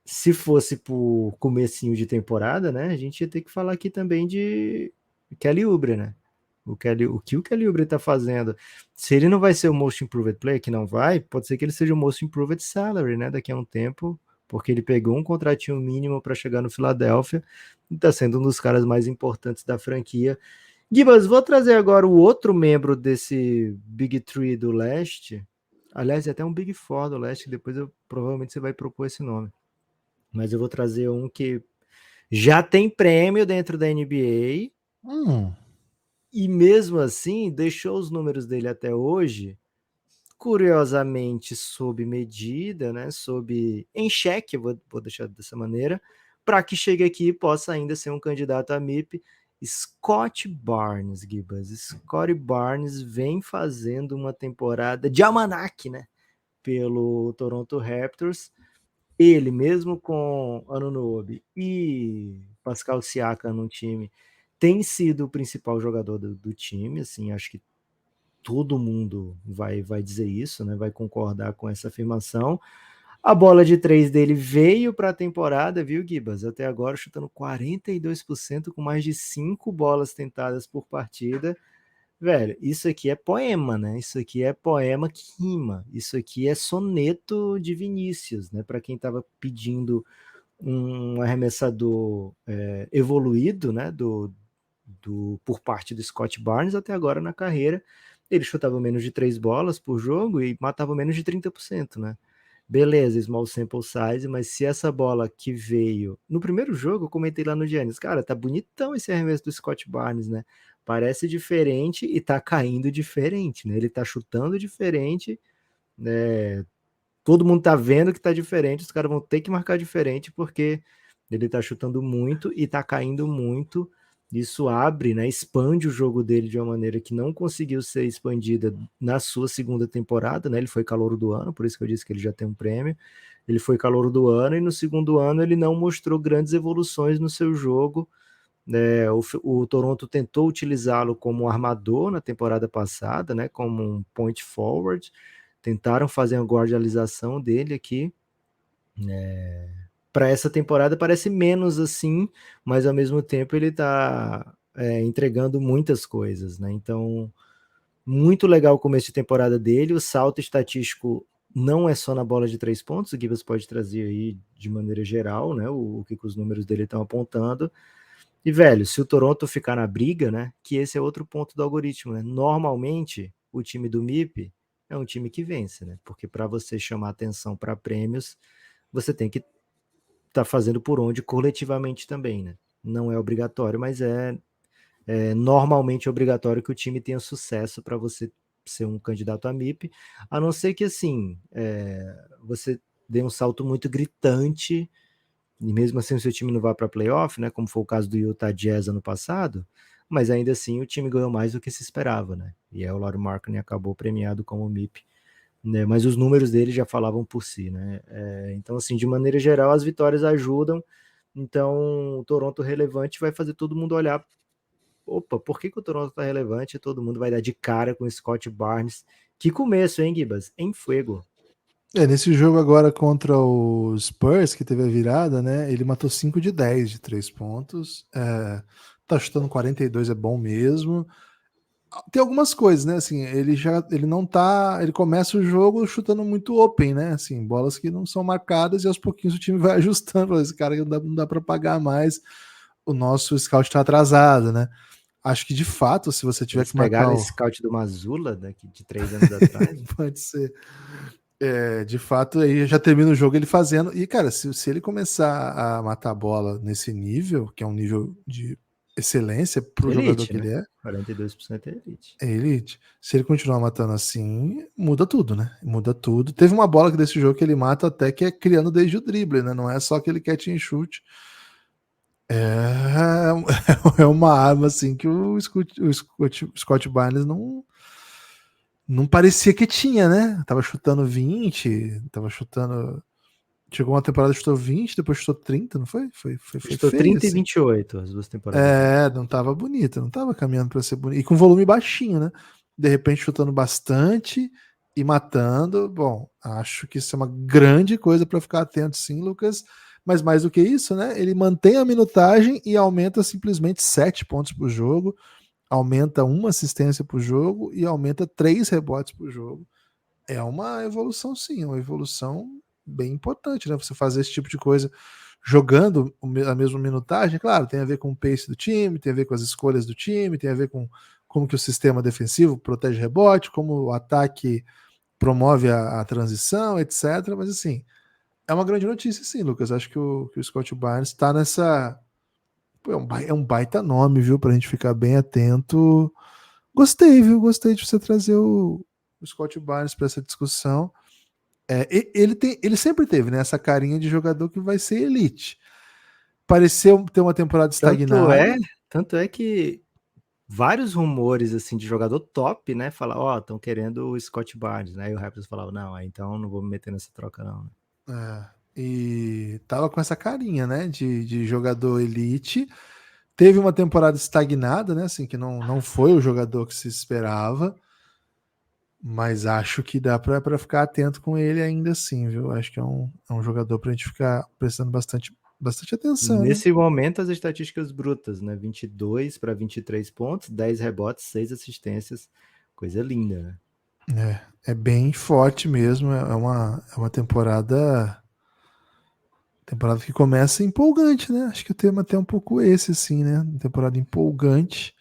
se fosse por comecinho de temporada, né, a gente ia ter que falar aqui também de Kelly Oubre, né? O que o Kelly Oubre tá fazendo? Se ele não vai ser o Most Improved Player, que não vai, pode ser que ele seja o Most Improved Salary, né, daqui a um tempo, porque ele pegou um contratinho mínimo para chegar no Philadelphia e tá sendo um dos caras mais importantes da franquia. Gibas, vou trazer agora o outro membro desse Big Three do leste. Aliás, é até um Big Four do leste, que depois provavelmente você vai propor esse nome. Mas eu vou trazer um que já tem prêmio dentro da NBA e mesmo assim deixou os números dele até hoje, curiosamente, sob medida, né? Em xeque, eu vou deixar dessa maneira, para que chegue aqui e possa ainda ser um candidato a MIP. Scott Barnes, Gibas. Scott Barnes vem fazendo uma temporada de almanac, né? Pelo Toronto Raptors. Ele, mesmo com Anunoby e Pascal Siakam no time, tem sido o principal jogador do time. Assim, acho que todo mundo vai dizer isso, né? Vai concordar com essa afirmação. A bola de 3 dele veio para a temporada, viu, Gibas? Até agora chutando 42% com mais de 5 bolas tentadas por partida. Velho, isso aqui é poema, né? Isso aqui é poema que rima. Isso aqui é soneto de Vinícius, né? Para quem estava pedindo um arremessador evoluído, né? Por parte do Scott Barnes até agora na carreira. Ele chutava menos de 3 bolas por jogo e matava menos de 30%, né? Beleza, small sample size, mas se essa bola que veio no primeiro jogo, eu comentei lá no Giannis, cara, tá bonitão esse arremesso do Scott Barnes, né? Parece diferente e tá caindo diferente, né? Ele tá chutando diferente, né? Todo mundo tá vendo que tá diferente, os caras vão ter que marcar diferente porque ele tá chutando muito e tá caindo muito. Isso abre, né, expande o jogo dele de uma maneira que não conseguiu ser expandida na sua segunda temporada, né? Ele foi calouro do ano, por isso que eu disse que ele já tem um prêmio. Ele foi calouro do ano e no segundo ano ele não mostrou grandes evoluções no seu jogo. O Toronto tentou utilizá-lo como armador na temporada passada, né, como um point forward. Tentaram fazer uma guardialização dele aqui. Para essa temporada parece menos assim, mas ao mesmo tempo ele está entregando muitas coisas, né? Então, muito legal o começo de temporada dele. O salto estatístico não é só na bola de 3 pontos, o Gibbs pode trazer aí de maneira geral, né? O que os números dele estão apontando. E, velho, se o Toronto ficar na briga, né? Que esse é outro ponto do algoritmo, né? Normalmente, o time do MIP é um time que vence, né? Porque para você chamar atenção para prêmios, você tem que estar fazendo por onde coletivamente também, né? Não é obrigatório, mas é normalmente obrigatório que o time tenha sucesso para você ser um candidato a MIP, a não ser que, assim, você dê um salto muito gritante e mesmo assim o seu time não vai para playoff, né? Como foi o caso do Utah Jazz ano passado, mas ainda assim o time ganhou mais do que se esperava, né? E aí o Lauri Markkanen acabou premiado como MIP, né? Mas os números dele já falavam por si, né? Então, assim, de maneira geral, as vitórias ajudam. Então, o Toronto relevante vai fazer todo mundo olhar. Opa, por que o Toronto tá relevante? Todo mundo vai dar de cara com o Scott Barnes. Que começo, hein, Gibas? Em fuego. Nesse jogo agora contra o Spurs, que teve a virada, né? Ele matou 5 de 10 de 3 pontos. Tá chutando 42, é bom mesmo. tem algumas coisas, né? Assim, ele não tá, ele começa o jogo chutando muito open, né? Assim, bolas que não são marcadas e aos pouquinhos o time vai ajustando. Esse cara não dá para pagar mais. O nosso scout tá atrasado, né? Acho que de fato, se você tiver Eles que marcar pegaram o esse scout do Mazula daqui de 3 anos atrás. pode ser. De fato, aí já termina o jogo ele fazendo. E, cara, se ele começar a matar a bola nesse nível, que é um nível de excelência pro jogador Elite, que né? ele é, 42% é elite. é elite. Se ele continuar matando assim, muda tudo, né? Muda tudo. Teve uma bola desse jogo que ele mata até que é criando desde o drible, né? Não é só aquele catch and shoot. É uma arma assim que o Scott Barnes não parecia que tinha, né? Tava chutando 20, tava chutando. Chegou uma temporada chutou 20, depois chutou 30, não foi? Foi Estou feio, 30 e assim. 28 as duas temporadas dele. Não tava bonito, não tava caminhando para ser bonito. E com volume baixinho, né? De repente chutando bastante e matando. Bom, acho que isso é uma grande coisa para ficar atento, sim, Lucas. Mas mais do que isso, né? Ele mantém a minutagem e aumenta simplesmente 7 pontos por jogo, aumenta uma assistência por jogo e aumenta 3 rebotes por jogo. É uma evolução, sim, uma evolução bem importante, né? Você fazer esse tipo de coisa jogando a mesma minutagem, claro, tem a ver com o pace do time, tem a ver com as escolhas do time, tem a ver com como que o sistema defensivo protege rebote, como o ataque promove a transição, etc. Mas assim, é uma grande notícia, sim, Lucas. Acho que o Scott Barnes está nessa. Pô, é um baita nome, viu? Pra gente ficar bem atento. Gostei, viu? Gostei de você trazer o Scott Barnes para essa discussão. Ele sempre teve, né, essa carinha de jogador que vai ser elite. Pareceu ter uma temporada Tanto estagnada. é, tanto é que vários rumores assim de jogador top, né? Falar, ó, estão querendo o Scott Barnes, né? E o Raptors falava, não, então não vou me meter nessa troca, não. E tava com essa carinha, né, de jogador elite. Teve uma temporada estagnada, né, assim, que não foi o jogador que se esperava. Mas acho que dá para ficar atento com ele ainda assim, viu? Acho que é um jogador para a gente ficar prestando bastante atenção, né? Nesse momento, as estatísticas brutas, né? 22 para 23 pontos, 10 rebotes, 6 assistências. Coisa linda, né? É bem forte mesmo. É uma temporada que começa empolgante, né? Acho que o tema até é um pouco esse, assim, né? Uma temporada empolgante.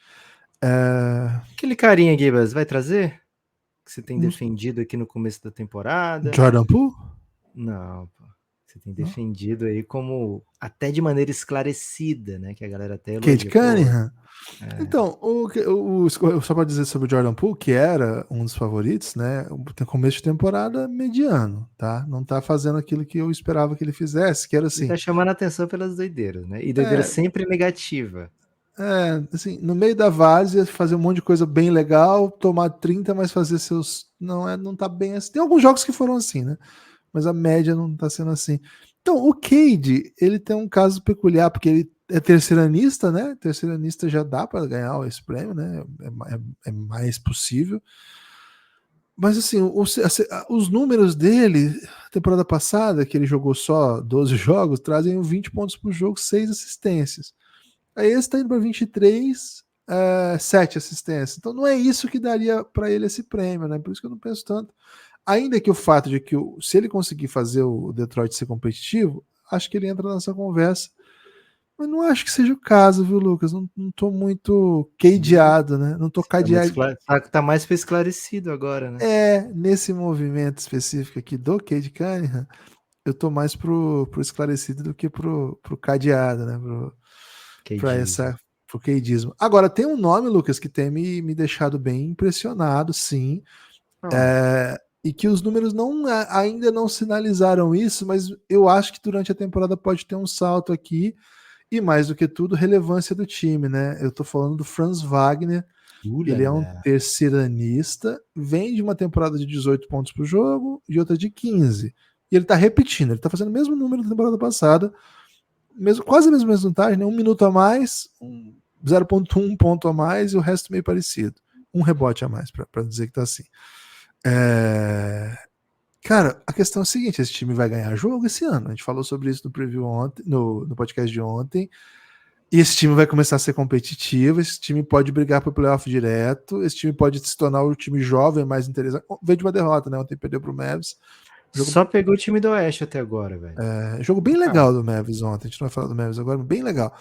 Aquele carinha, Gibas, vai trazer? Que você tem Um defendido aqui no começo da temporada? Jordan Poole? Não, pô. Você tem Não? defendido aí como até de maneira esclarecida, né? Que a galera até Cade elogia. Pô, Cunningham? Então, só para dizer sobre o Jordan Poole, que era um dos favoritos, né? Tem começo de temporada mediano, tá? Não tá fazendo aquilo que eu esperava que ele fizesse, que era ele assim. tá chamando a atenção pelas doideiras, né? E doideira É, sempre negativa. assim, no meio da várzea, fazer um monte de coisa bem legal, tomar 30, mas fazer seus. Não tá bem assim. Tem alguns jogos que foram assim, né? Mas a média não tá sendo assim. Então, o Cade, ele tem um caso peculiar, porque ele é terceiranista, né? Terceiranista já dá para ganhar esse prêmio, né? É mais possível. Mas assim, os números dele, temporada passada, que ele jogou só 12 jogos, trazem 20 pontos por jogo, 6 assistências. Aí esse tá indo para 23, 7 assistências. Então não é isso que daria para ele esse prêmio, né? Por isso que eu não penso tanto. Ainda que o fato de que se ele conseguir fazer o Detroit ser competitivo, acho que ele entra nessa conversa. Mas não acho que seja o caso, viu, Lucas? Não tô muito cadeado, né? Não tô Tá mais, cadeado. tá mais esclarecido agora, né? Nesse movimento específico aqui do Cade Cunningham, eu tô mais pro esclarecido do que pro cadeado, né? Pra Cadeismo. pro cadeismo. Agora, tem um nome, Lucas, que tem me deixado bem impressionado, sim. Oh, E que os números ainda não sinalizaram isso, mas eu acho que durante a temporada pode ter um salto aqui. E mais do que tudo, relevância do time, né? Eu tô falando do Franz Wagner. Ele é um ulala. terceiranista, vem de uma temporada de 18 pontos por jogo e outra de 15. E ele tá repetindo, ele tá fazendo o mesmo número da temporada passada, quase a mesma minutagem, né? 1 minuto a mais, 0,1 ponto a mais e o resto meio parecido. Um rebote a mais, para dizer que tá assim. Cara, a questão é a seguinte: esse time vai ganhar jogo esse ano. A gente falou sobre isso no preview ontem, no podcast de ontem. E esse time vai começar a ser competitivo, esse time pode brigar para o playoff direto, esse time pode se tornar o time jovem mais interessante. Veio de uma derrota, né? Ontem perdeu para o Mavs. Só pegou o time do Oeste até agora, velho. Jogo bem legal do Mavs ontem. A gente não vai falar do Mavs agora, bem legal.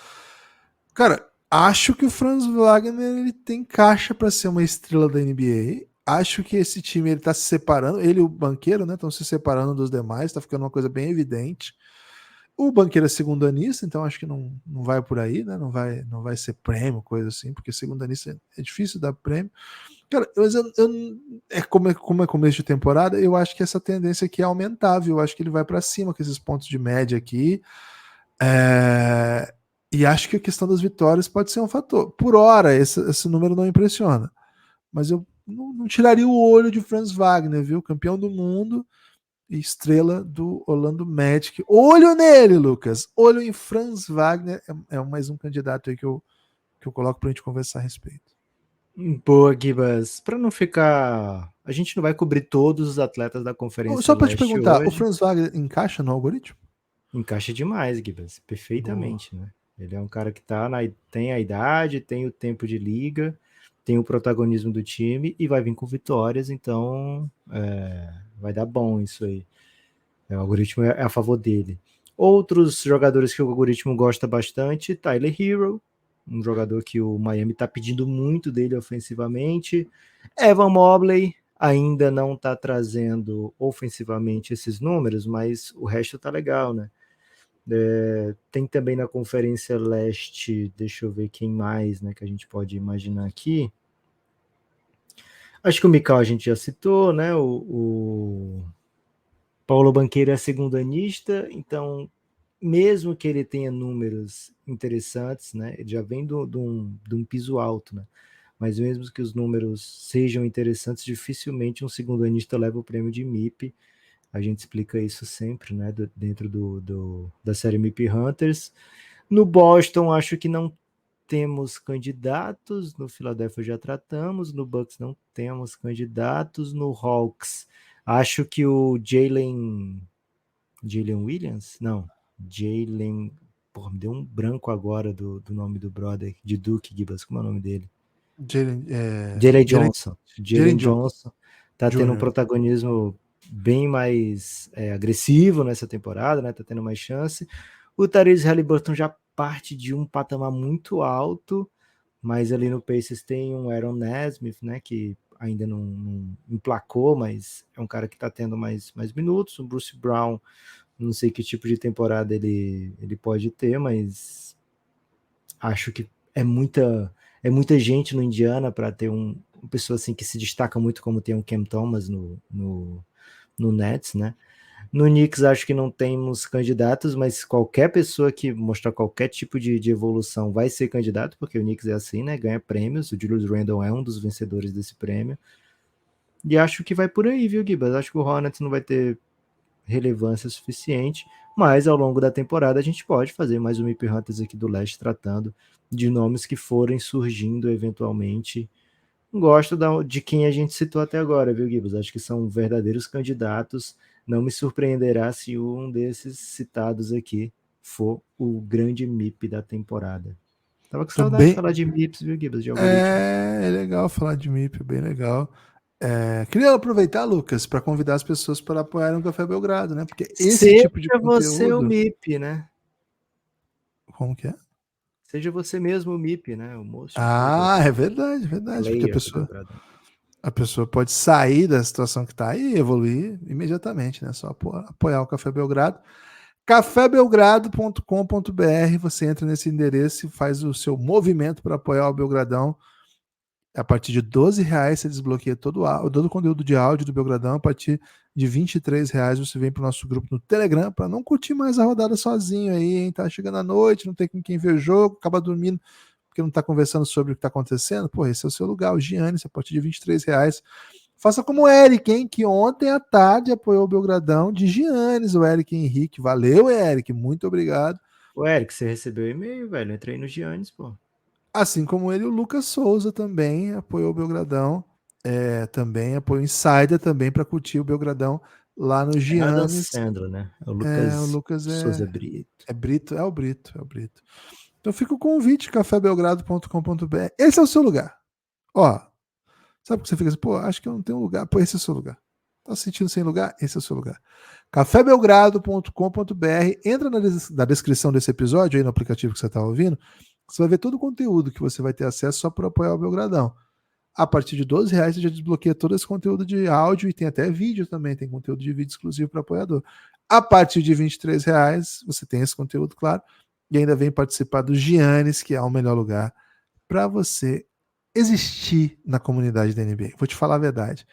Cara, acho que o Franz Wagner ele tem caixa para ser uma estrela da NBA. Acho que esse time ele tá se separando, ele e o Banqueiro, né? Estão se separando dos demais, tá ficando uma coisa bem evidente. O Banqueiro é segundanista, então acho que não vai por aí, né? Não vai ser prêmio, coisa assim, porque segundanista é difícil dar prêmio. Cara, mas como é começo de temporada, eu acho que essa tendência aqui é aumentável. Eu acho que ele vai para cima com esses pontos de média aqui. E acho que a questão das vitórias pode ser um fator. Por hora, esse número não impressiona. Mas eu não tiraria o olho de Franz Wagner, viu? Campeão do mundo e estrela do Orlando Magic. Olho nele, Lucas. Olho em Franz Wagner. É mais um candidato aí que eu coloco para a gente conversar a respeito. Boa, Gibas. Para não ficar... A gente não vai cobrir todos os atletas da Conferência Só para te perguntar, hoje. o Franz Wagner encaixa no algoritmo? Encaixa demais, Gibas. Perfeitamente, né? Ele é um cara que tem a idade, tem o tempo de liga, tem o protagonismo do time e vai vir com vitórias, então vai dar bom isso aí. O algoritmo é a favor dele. Outros jogadores que o algoritmo gosta bastante, Tyler Hero, um jogador que o Miami está pedindo muito dele ofensivamente. Evan Mobley ainda não está trazendo ofensivamente esses números, mas o resto tá legal, né? Tem também na Conferência Leste, deixa eu ver quem mais, né, que a gente pode imaginar aqui. Acho que o Mikal a gente já citou, né? O Paulo Banqueiro é segundanista, então mesmo que ele tenha números interessantes, né? Ele já vem de um piso alto, né? Mas mesmo que os números sejam interessantes, dificilmente um segundanista leva o prêmio de MIP. A gente explica isso sempre, né? Dentro da série MIP Hunters. No Boston, acho que não temos candidatos. No Philadelphia já tratamos. No Bucks não temos candidatos. No Hawks, acho que o Jalen Williams? Não. Jalen... Porra, me deu um branco agora do nome do brother, de Duke Gibbons. Como é o nome dele? Jalen Johnson. Jalen Johnson tá tendo um protagonismo bem mais agressivo nessa temporada, né? Tá tendo mais chance. O Tyrese Haliburton já parte de um patamar muito alto, mas ali no Pacers tem um Aaron Nesmith, né? Que ainda não emplacou, mas é um cara que tá tendo mais minutos. O Bruce Brown, não sei que tipo de temporada ele pode ter, mas acho que é muita gente no Indiana para ter uma pessoa assim que se destaca muito, como tem o Cam Thomas no Nets, né? No Knicks acho que não temos candidatos, mas qualquer pessoa que mostrar qualquer tipo de evolução vai ser candidato, porque o Knicks é assim, né? Ganha prêmios, o Julius Randle é um dos vencedores desse prêmio. E acho que vai por aí, viu, Gibas? Acho que o Hornets não vai ter relevância suficiente, mas ao longo da temporada a gente pode fazer mais um MIP Hunters aqui do Leste, tratando de nomes que forem surgindo eventualmente. Gosto de quem a gente citou até agora, viu, Gibas? Acho que são verdadeiros candidatos. Não me surpreenderá se um desses citados aqui for o grande MIP da temporada. Tava com saudade de falar de MIPs, viu, Gibas? De algoritmo. É legal falar de MIP, bem legal. Queria aproveitar, Lucas, para convidar as pessoas para apoiarem o Café Belgrado, né? Porque esse tipo de conteúdo... você o MIP, né? Como que é? Seja você mesmo o MIP, né? O moço. É verdade. Porque a pessoa pode sair da situação que está e evoluir imediatamente, né? Só apoiar o Café Belgrado. cafébelgrado.com.br, você entra nesse endereço e faz o seu movimento para apoiar o Belgradão. A partir de R$12 você desbloqueia todo o conteúdo de áudio do Belgradão. A partir de R$23 você vem para o nosso grupo no Telegram para não curtir mais a rodada sozinho aí, hein? Tá chegando a noite, não tem com quem ver o jogo, acaba dormindo porque não tá conversando sobre o que tá acontecendo. Pô, esse é o seu lugar, o Giannis, a partir de R$23. Faça como o Eric, hein? Que ontem à tarde apoiou o Belgradão de Giannis, o Eric Henrique. Valeu, Eric, muito obrigado. O Eric, você recebeu e-mail, velho? Entrei no Giannis, pô. Assim como ele, o Lucas Souza também apoiou o Belgradão. Também apoiou o Insider também para curtir o Belgradão lá no Giannis. Sandro, né? O Lucas Souza Brito. É o Brito. Então fica o convite, cafébelgrado.com.br. Esse é o seu lugar. Ó, sabe que você fica assim, pô, acho que eu não tenho lugar. Pô, esse é o seu lugar. Tá se sentindo sem lugar? Esse é o seu lugar. cafébelgrado.com.br. Entra na descrição desse episódio aí no aplicativo que você está ouvindo. Você vai ver todo o conteúdo que você vai ter acesso só por apoiar o Belgradão. A partir de R$12 você já desbloqueia todo esse conteúdo de áudio e tem até vídeo também, tem conteúdo de vídeo exclusivo para apoiador. A partir de R$23 você tem esse conteúdo, claro, e ainda vem participar do Giannis, que é o melhor lugar para você existir na comunidade da NBA. Vou te falar a verdade.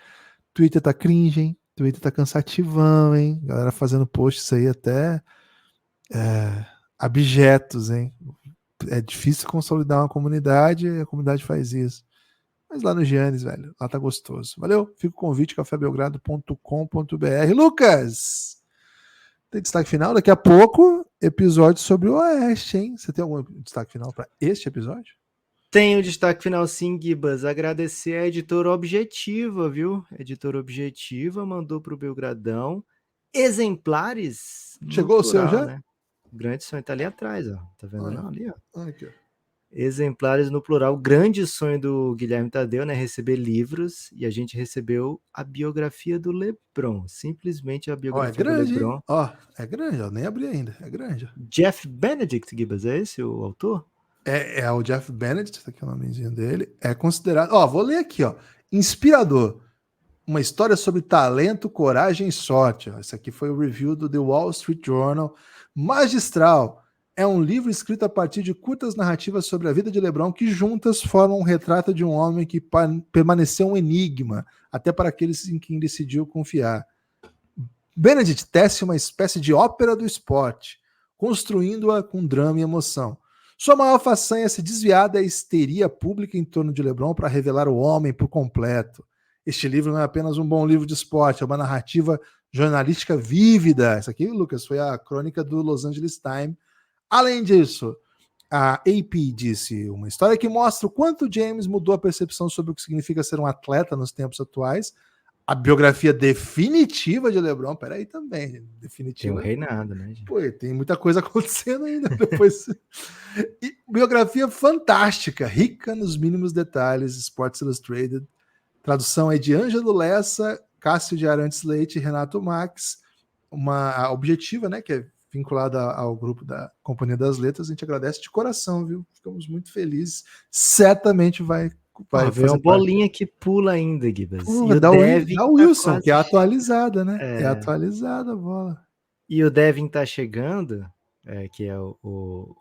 Twitter tá cringe, hein? Twitter tá cansativão, hein? Galera fazendo posts aí até abjetos, hein? É difícil consolidar uma comunidade e a comunidade faz isso. Mas lá no Giannis, velho, lá tá gostoso. Valeu? Fica o convite, cafébelgrado.com.br. Lucas! Tem destaque final? Daqui a pouco, episódio sobre o Oeste, hein? Você tem algum destaque final para este episódio? Tem o destaque final sim, Gibas. Agradecer a editora Objetiva, viu? Editora Objetiva mandou pro Belgradão exemplares. Chegou plural, o seu já? né? O grande sonho tá ali atrás, ó. Tá vendo? Não, ali, ó. Aqui, ó. Exemplares no plural. O grande sonho do Guilherme Tadeu, né? Receber livros. E a gente recebeu a biografia do LeBron. Simplesmente a biografia do LeBron. Hein? Ó, é grande, ó. Nem abri ainda. É grande. Jeff Benedict, Gibas, é esse o autor? É o Jeff Benedict, tá aqui o nomezinho dele. É considerado. Ó, vou ler aqui, ó. Inspirador. Uma história sobre talento, coragem e sorte. Esse aqui foi o review do The Wall Street Journal. Magistral. É um livro escrito a partir de curtas narrativas sobre a vida de LeBron que juntas formam um retrato de um homem que permaneceu um enigma, até para aqueles em quem decidiu confiar. Benedict tece uma espécie de ópera do esporte, construindo-a com drama e emoção. Sua maior façanha é se desviar da histeria pública em torno de LeBron para revelar o homem por completo. Este livro não é apenas um bom livro de esporte, é uma narrativa jornalística vívida. Essa aqui, Lucas, foi a crônica do Los Angeles Times. Além disso, a AP disse uma história que mostra o quanto James mudou a percepção sobre o que significa ser um atleta nos tempos atuais. A biografia definitiva de LeBron, peraí também, definitiva. Tem um reinado, né, gente? Pô, tem muita coisa acontecendo ainda depois. E biografia fantástica, rica nos mínimos detalhes, Sports Illustrated. Tradução é de Ângelo Lessa, Cássio de Arantes Leite e Renato Max. Uma objetiva, né, que é vinculada ao grupo da Companhia das Letras. A gente agradece de coração, viu? Ficamos muito felizes. Certamente vai fazer uma bolinha que pula ainda, Gibas. E o Devin da Wilson, tá que é atualizada, né? É atualizada a bola. E o Devin tá chegando, que é o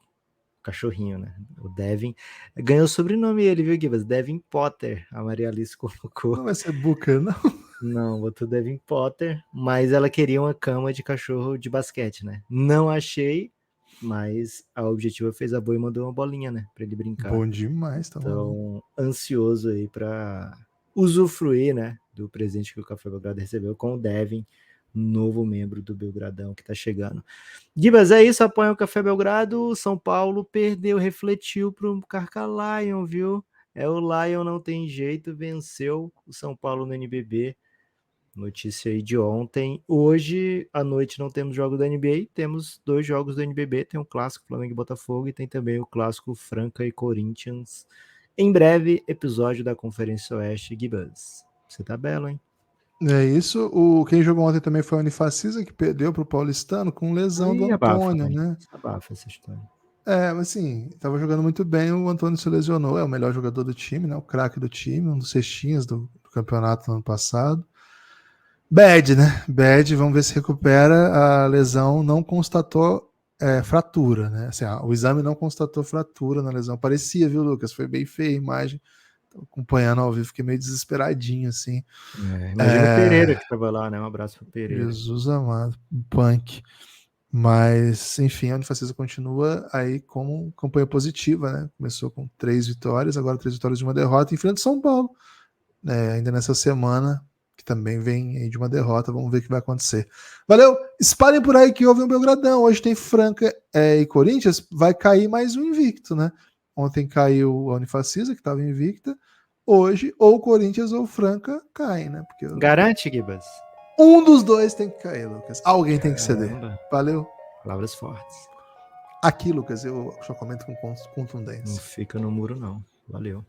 cachorrinho, né? O Devin ganhou o sobrenome ele, viu, Gibas? Devin Potter, a Maria Alice colocou. Não vai ser Booker, não? Não, botou Devin Potter, mas ela queria uma cama de cachorro de basquete, né? Não achei, mas a Objetiva fez a boa e mandou uma bolinha, né? Pra ele brincar. Bom demais, tá então, bom. Ansioso aí pra usufruir, né? Do presente que o Café Belgrado recebeu com o Devin, novo membro do Belgradão que tá chegando. Gibas, é isso, apoia o Café Belgrado. São Paulo perdeu, refletiu pro Carca Lion, viu? O Lion não tem jeito, venceu o São Paulo no NBB. Notícia aí de ontem. Hoje à noite não temos jogo da NBA, temos 2 jogos do NBB, tem um clássico Flamengo e Botafogo e tem também o clássico Franca e Corinthians. Em breve, episódio da Conferência Oeste, Gibas. Você tá belo, hein? É isso. Quem jogou ontem também foi o Unifacisa, que perdeu pro Paulistano com lesão do Antônio, abafa, né? Abafa essa história. Mas assim, tava jogando muito bem, o Antônio se lesionou, é o melhor jogador do time, né? O craque do time, um dos cestinhas do campeonato no ano passado. Bad, né? Bad, vamos ver se recupera. A lesão não constatou fratura, né? Assim, o exame não constatou fratura na lesão. Parecia, viu, Lucas? Foi bem feia a imagem. Tô acompanhando ao vivo, fiquei meio desesperadinho, assim. Imagina o Pereira que tava lá, né? Um abraço pro Pereira. Jesus amado, punk. Mas, enfim, a Unifacisa continua aí como campanha positiva, né? Começou com 3 vitórias, agora 3 vitórias de uma derrota, enfrenta São Paulo. Ainda nessa semana, que também vem aí de uma derrota, vamos ver o que vai acontecer. Valeu! Espalhem por aí que houve um Belgradão. Hoje tem Franca e Corinthians, vai cair mais um invicto, né? Ontem caiu a Unifacisa, que estava invicta. Hoje, ou Corinthians ou Franca cai, né? Porque garante, Gibas? Um dos dois tem que cair, Lucas. Alguém tem que ceder. Valeu. Palavras fortes. Aqui, Lucas, eu só comento com Não contundência. fica no muro, não. Valeu.